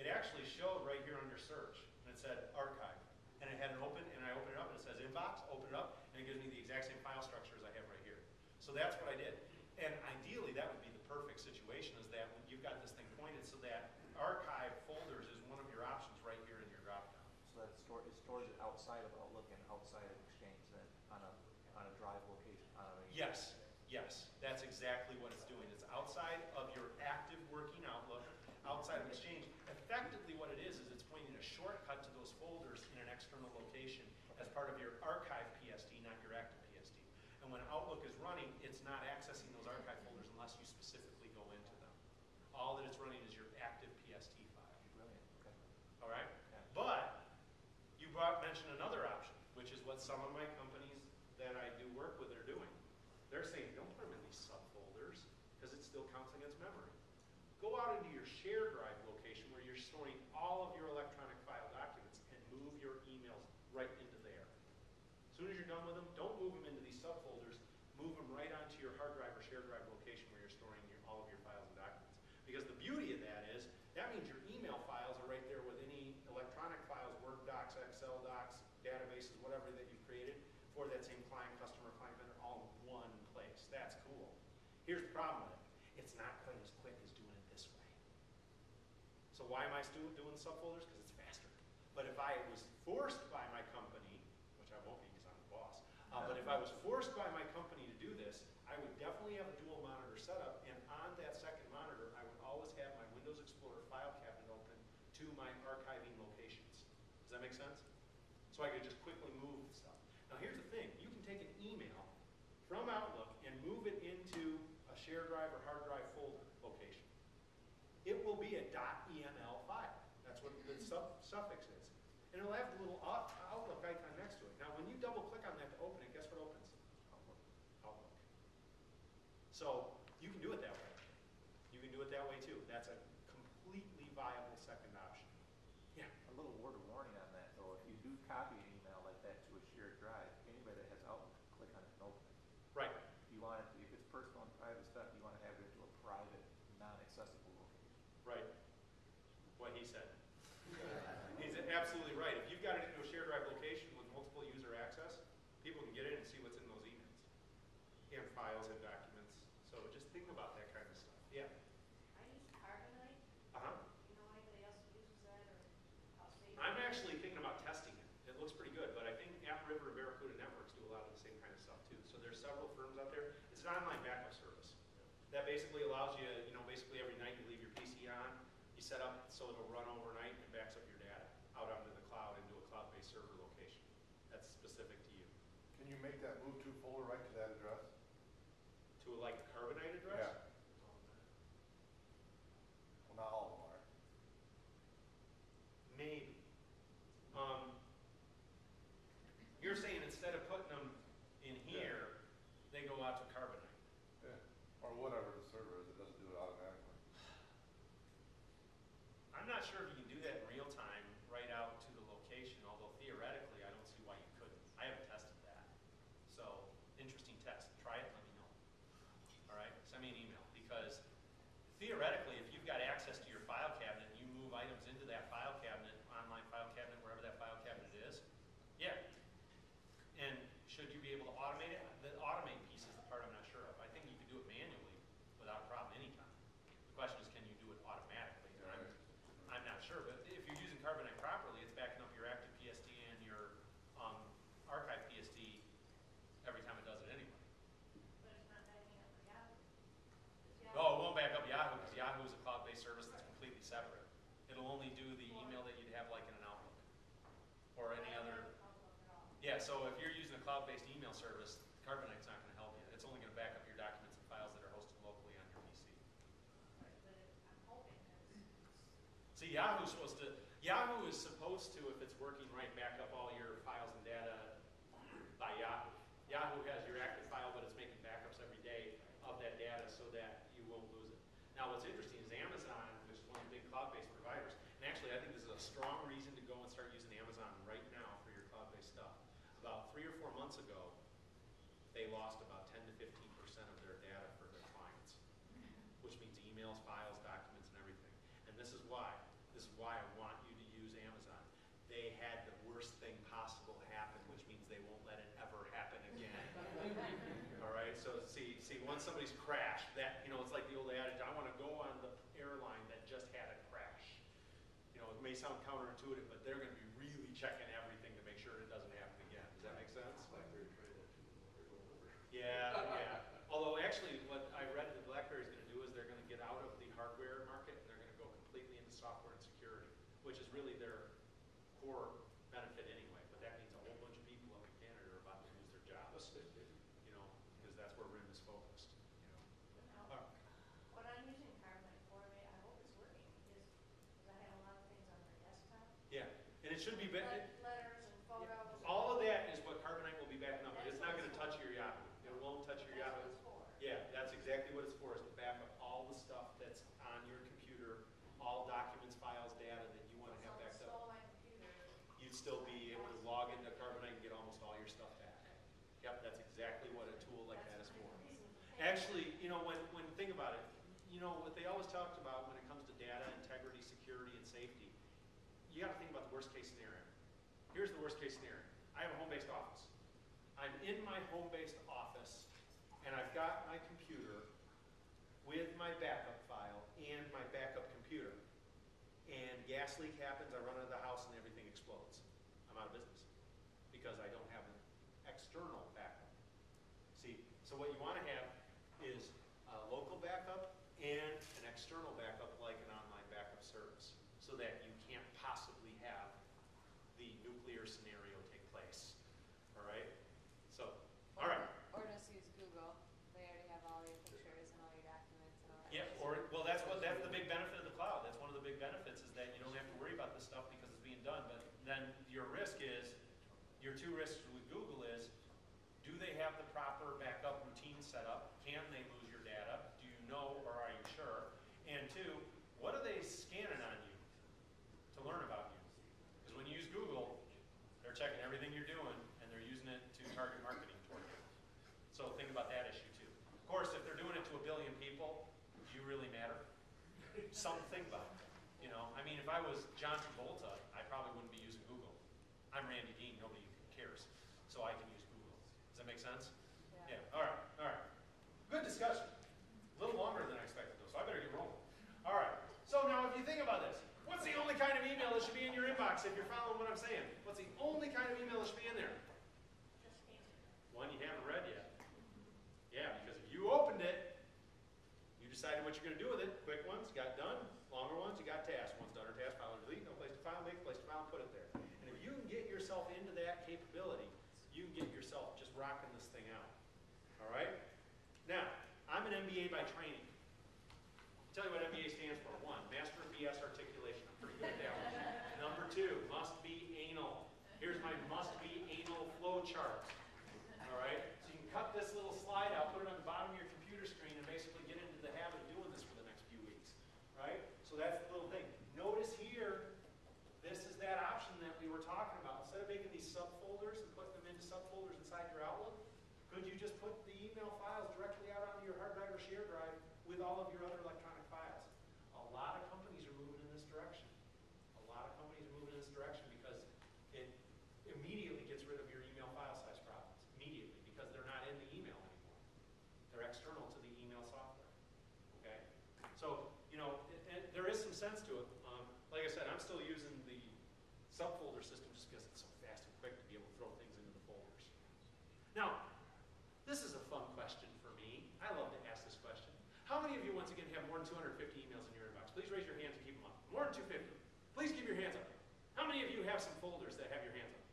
It actually showed right here under search, and it said archive. And it had an open, and I open it up, and it says inbox, open it up, and it gives me the exact same file structure as I have right here. So that's what I did. And ideally, that would be the perfect situation, is that when you've got this thing pointed so that archive folders is one of your options right here in your dropdown. So that it stores it outside of Outlook and outside of Exchange then on a drive location. Yes, yes, that's exactly what it's doing. It's outside of your active working Outlook, outside of Exchange. Effectively what it is it's pointing a shortcut to those folders in an external location as part of your archive PSD, not your active PSD. And when Outlook is running, it's not accessing those archive folders unless you specifically go into them. All that it's running is your active PST file. Brilliant. Okay. All right? Yeah. But you mentioned another option, which is what some of my companies that I do work with are doing. They're saying, don't put them in these subfolders because it still counts against memory. Go out into your share drive location where you're storing all of your electronic file documents and move your emails right into there. As soon as you're done with them, don't move them into these subfolders. Move them right onto your hard drive or share drive location where you're storing all of your files and documents. Because the beauty of that is, that means your email files are right there with any electronic files, Word docs, Excel docs, databases, whatever that you've created for that same client, customer, client vendor, all in one place. That's cool. Here's the problem with it. It's not quite as quick as doing it this way. So why am I still doing subfolders? Because it's faster. But if I was forced by my company, which I won't be because I'm the boss, but if I was forced by my company to do this, I would definitely have a dual monitor setup, and on that second monitor, I would always have my Windows Explorer file cabinet open to my archiving make sense? So I could just quickly move stuff. Now here's the thing, you can take an email from Outlook and move it into a shared drive or hard drive folder location. It will be a .eml file. That's what the suffix is. And it'll have the little Outlook icon next to it. Now when you double click on that to open it, guess what opens? Outlook. So you can do it that way. You can do it that way too. That's a completely viable second option. Yeah. A little word of warning on that though, if you do copy an email like that to a shared drive, anybody that has Outlook can click on it and open it. Right. You want it, if it's personal and private stuff, you want to have it into a private, non-accessible location. Right. What he said. He's absolutely right. If you've got it into a shared drive location with multiple user access, people can get in and see what's in those emails. And files and documents. So just think about that kind of stuff. Yeah. I use Carbonite. Uh-huh. You know anybody else who uses that or how safe? I'm actually thinking about testing it. It looks pretty good, but I think App River and Barracuda Networks do a lot of the same kind of stuff too. So there's several firms out there. It's an online backup service. That basically allows you, basically every night you leave your PC on, you set up so it'll run overnight and backs up your data out onto the cloud into a cloud-based server location. That's specific to you. Can you make that move to folder right to that address? To like a Carbonite address? Yeah. Well, not all of them are. Maybe. You're saying instead of putting them in here, they go out to Carbonite. Yeah. Or whatever the server is, it doesn't do it automatically. I'm not sure if you can do that in real time right out to the location, although theoretically I don't see why you couldn't. I haven't tested that. So, interesting test. Try it, let me know. All right? Send me an email. Because theoretically, if you've got access to your file cabinet and you move items into that file cabinet, online file cabinet, wherever that file cabinet is, yeah. And should you be able to automate it? The automate piece is the part I'm not sure of. I think you can do it manually without a problem anytime. The question is, can you do it automatically? And I'm not sure, but if you're using Carbonite properly, it's backing up your active PSD and your archive PSD every time it does it anyway. But it's not backing up for Yahoo. Oh, it won't back up Yahoo because Yahoo is a cloud-based service that's completely separate. It'll only do the email that you'd have like in an Outlook or any other. Yeah, so if you're using a cloud-based email service, Carbonite's not going to help you. It's only going to back up your documents and files that are hosted locally on your PC. I'm hoping that See, Yahoo is supposed to, if it's working right, back up all your files and data by Yahoo. Yahoo has your active file, but it's making backups every day of that data so that you won't lose it. Now, what's interesting is Amazon, which is one of the big cloud-based providers, and actually I think this is a strong reason to go and start using Amazon right now for your cloud-based stuff. About 3 or 4 months ago, they lost about 10 to 15% of their data for their clients, which means emails, files, documents, and everything. And this is why. This is why I want you to use Amazon. They had the worst thing possible happen, which means they won't let it ever happen again. All right. So see, once somebody's crashed, that it's like the old adage. I want to go on the airline that just had a crash. It may sound counterintuitive, but they're going to be really checking everything to make sure it doesn't happen again. Does that make sense? BlackBerry tried that too, they're going over. Yeah. Although actually, what I read that BlackBerry's going to do is they're going to get out of the hardware market and they're going to go completely into software and security, which is really their core benefit anyway. But that means a whole bunch of people up in Canada are about to lose their jobs, because that's where RIM is focused. now, what I'm using Carbonite for, I hope it's working, is because I have a lot of things on my desktop. Yeah, and it should be. Letters and photos. All of that is what Carbonite will be backing up, but it's not going to touch your Yahoo. It won't touch your That's Yahoo. what it's for. Yeah, that's exactly what it's for, is to back up all the stuff that's on your computer, all documents, files, data that you want to have backed So up. my computer. You'd still be able to log into Carbonite and get almost all your stuff back. Yep, that's exactly what a tool like that is for. Actually, when think about it, what they always talked about when it comes to data integrity, security, and safety, you got to think about the worst case scenario. Here's the worst case scenario. I have a home-based office. I'm in my home-based office, and I've got my computer with my backup file and my backup computer. And gas leak happens, I run into the house and everything explodes. I'm out of business because I don't have an external backup. See, so what you want to have is a local backup and an external backup like an online backup service, so that you can't possibly have the Your two risks with Google is, do they have the proper backup routine set up? Can they lose your data? Do you know or are you sure? And two, what are they scanning on you to learn about you? Because when you use Google, they're checking everything you're doing and they're using it to target marketing toward you. So think about that issue too. Of course, if they're doing it to 1 billion people, do you really matter? Something to think about. You know, I mean, if I was John Travolta, I probably wouldn't be using Google. I'm Randy Dean, nobody cares. So I can use Google. Does that make sense? Yeah. All right. All right. Good discussion. A little longer than I expected though, so I better get rolling. All right. So now if you think about this, what's the only kind of email that should be in your inbox if you're following what I'm saying? What's the only kind of email that should be in there? One you haven't read yet. Yeah, because if you opened it, you decided what you're going to do with it. Quick ones, got done. Longer ones, you got tasks. One's done or task, file or delete, no place to file, make a place to file, and put it there. And if you can get yourself into that capability, you can get yourself just rocking this thing out. All right? Now, I'm an MBA by training. I'll tell you what MBA stands for. 1, Master of BS Articulation. I'm pretty good at that one. Number 2, must be anal. Here's my must be anal flow chart. All right? So you can cut this little slide out, put it on the bottom of your computer screen, and basically get into the habit of doing this for the next few weeks. Right? So that's the little thing. Notice here, this is that option that we were talking about. Instead of making these subfolders and putting them into subfolders inside your Outlook, could you just put the email files directly out onto your hard drive or share drive with all of your other electronic files? A lot of companies are moving in this direction. A lot of companies are moving in this direction because it immediately gets rid of your email file size problems. Immediately, because they're not in the email anymore. They're external to the email software. Okay? So, you know, there is some sense to it. Like I said, I'm still using the subfolder system just because it's so fast and quick to be able to throw things into the folders. Now, this is a fun question for me. I love to ask this question. How many of you, once again, have more than 250 emails in your inbox? Please raise your hands and keep them up. More than 250. Please keep your hands up. How many of you have some folders that have your hands up?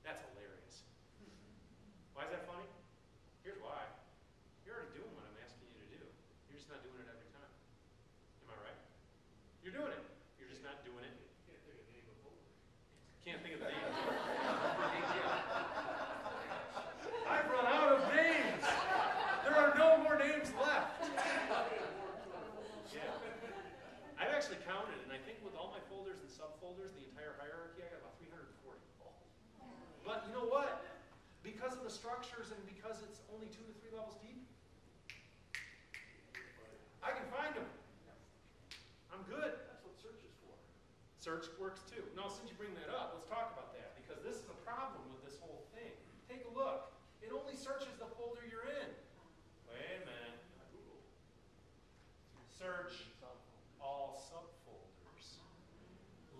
That's hilarious. Why is that funny? Here's why. You're already doing what I'm asking you to do. You're just not doing it every time. Am I right? You're doing it. You're just not doing it. Can't think of the name of folder. Can't think of the name. I've run out of names. There are no more names left. Yeah. I've actually counted, and I think with all my folders and subfolders, the entire hierarchy, I got about 340. But you know what? Because of the structures and because it's only 2 to 3 levels deep, I can find them. I'm good. That's what search is for. Search works too. Now, since you bring that up, let's talk about that, because this is a problem with this whole thing. Take a look. It only searches the folder you're in. Wait a minute. Search all subfolders.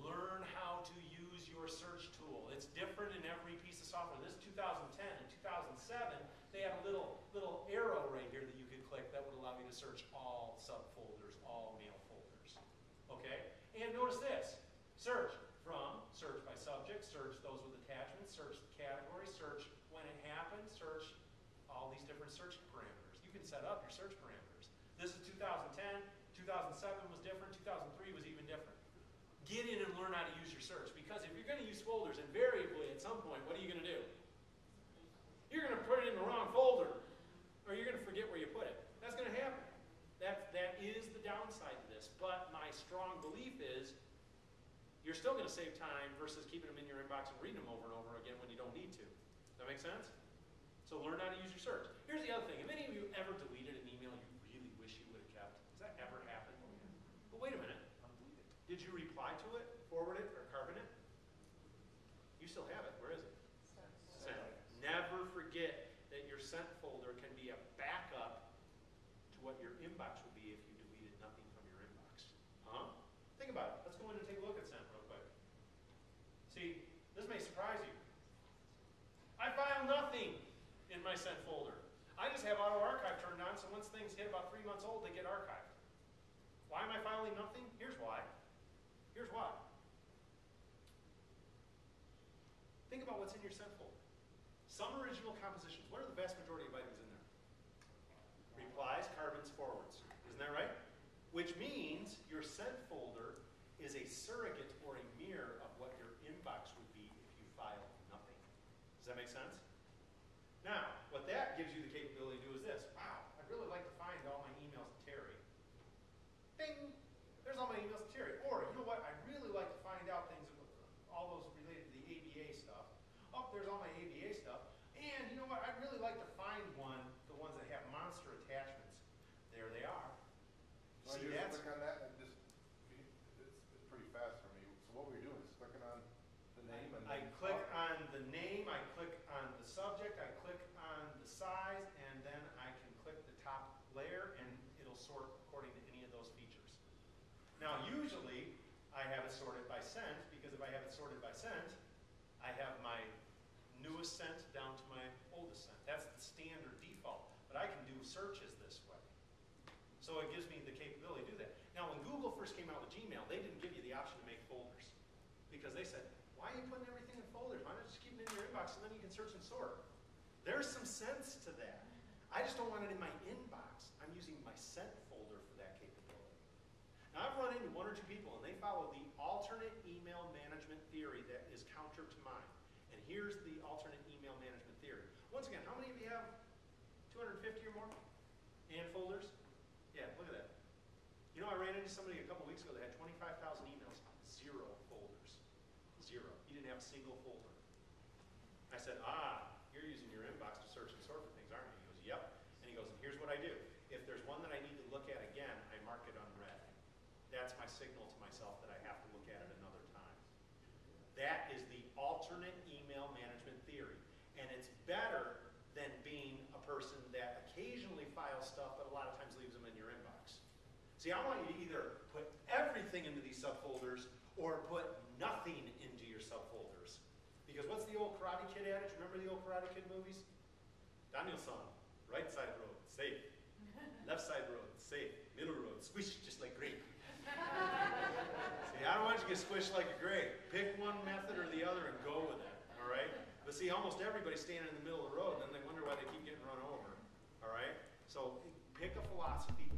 Learn how to use your search tool. It's different in every piece of software. This is 2010. In 2007, they had a little arrow right here that you could click that would allow you to search all subfolders, all mail folders. Okay? And notice this. Search from, search by subject, search those with attachments, search the category, search when it happened, search all these different search parameters. You can set up your search parameters. This is 2010. 2007 was different. 2003 was even different. Get in and learn how to use your search, because if you're going to use folders, invariably at some point, what are you going to do? You're going to put it in the wrong folder, or you're going to forget where you put it. That's going to happen. That is the downside to this. But my strong belief is you're still going to save time versus keeping them in your inbox and reading them over and over again when you don't need to. Does that make sense? So learn how to use your search. Here's the other thing. Have any of you ever deleted an email you really wish you would have kept? Has that ever happened? But wait a minute. Did you reply to it, forward it, or carbon it? You still have it. Where is it? Sent. Never forget that your sent folder can be a backup to what your inbox would be if you deleted nothing from your inbox. Huh? Think about it. Let's go in and take a look at sent real quick. See, this may surprise you. I file nothing in my sent folder. I just have auto archive turned on, so once things hit about 3 months old, they get archived. Why am I filing nothing? Here's why. Here's why. Think about what's in your sent folder. Some original compositions. What are the vast majority of items in there? Replies, carbons, forwards. Isn't that right? Which means your sent folder is a surrogate or a mirror of what your inbox would be if you filed nothing. Does that make sense? Now, what that gives you the capability to do is this. Wow, I'd really like to find all my emails to Terry. Bing! There's all my emails to Terry. Or, you know what, I'd really like to find out things, all those related to the ABA stuff. Oh, there's all my ABA stuff. And you know what, I'd really like to find the ones that have monster attachments. There they are. So See, I that's, just click on that and just, it's pretty fast for me. So what were you doing, just clicking on the name and I then? click on the name, I click on the subject, I click on the size, and then I can click the top layer, and it'll sort according to any of those features. Now, usually, I have it sorted by sent, because if I have it sorted by sent, I have my newest sent down to my oldest sent. That's the standard default, but I can do searches this way. So it gives me the capability to do that. Now, when Google first came out with Gmail, they didn't give you the option to make folders, because they said, why are you putting everything in folders? Why not just keep it in your inbox and then you can search and sort? There's some sense to that. I just don't want it in my inbox. I'm using my sent folder for that capability. Now, I've run into one or two people, and they follow the alternate email management theory that is counter to mine. And here's the alternate email management theory. Once again, how many of you have 250 or more? And folders? Yeah, look at that. You know, I ran into somebody a couple weeks ago that had 25,000 emails, 0 folders. 0. He didn't have a single folder. I said, you're using your inbox to search and sort for things, aren't you? He goes, yep. And he goes, and here's what I do. If there's one that I need to look at again, I mark it unread. That's my signal to myself that I have to look at it another time. That is the alternate email management theory. And it's better than being a person that occasionally files stuff, but a lot of times leaves them in your inbox. See, I want you to either put everything into these subfolders or put nothing into your subfolders. Because what's the old Karate Kid adage? Remember the old Karate Kid movies? Daniel-san, right side road, safe. Left side road, safe. Middle road, squish just like grape. See, I don't want you to get squished like a grape. Pick one method or the other and go with it, all right? But see, almost everybody's standing in the middle of the road, and then they wonder why they keep getting run over, all right? So pick a philosophy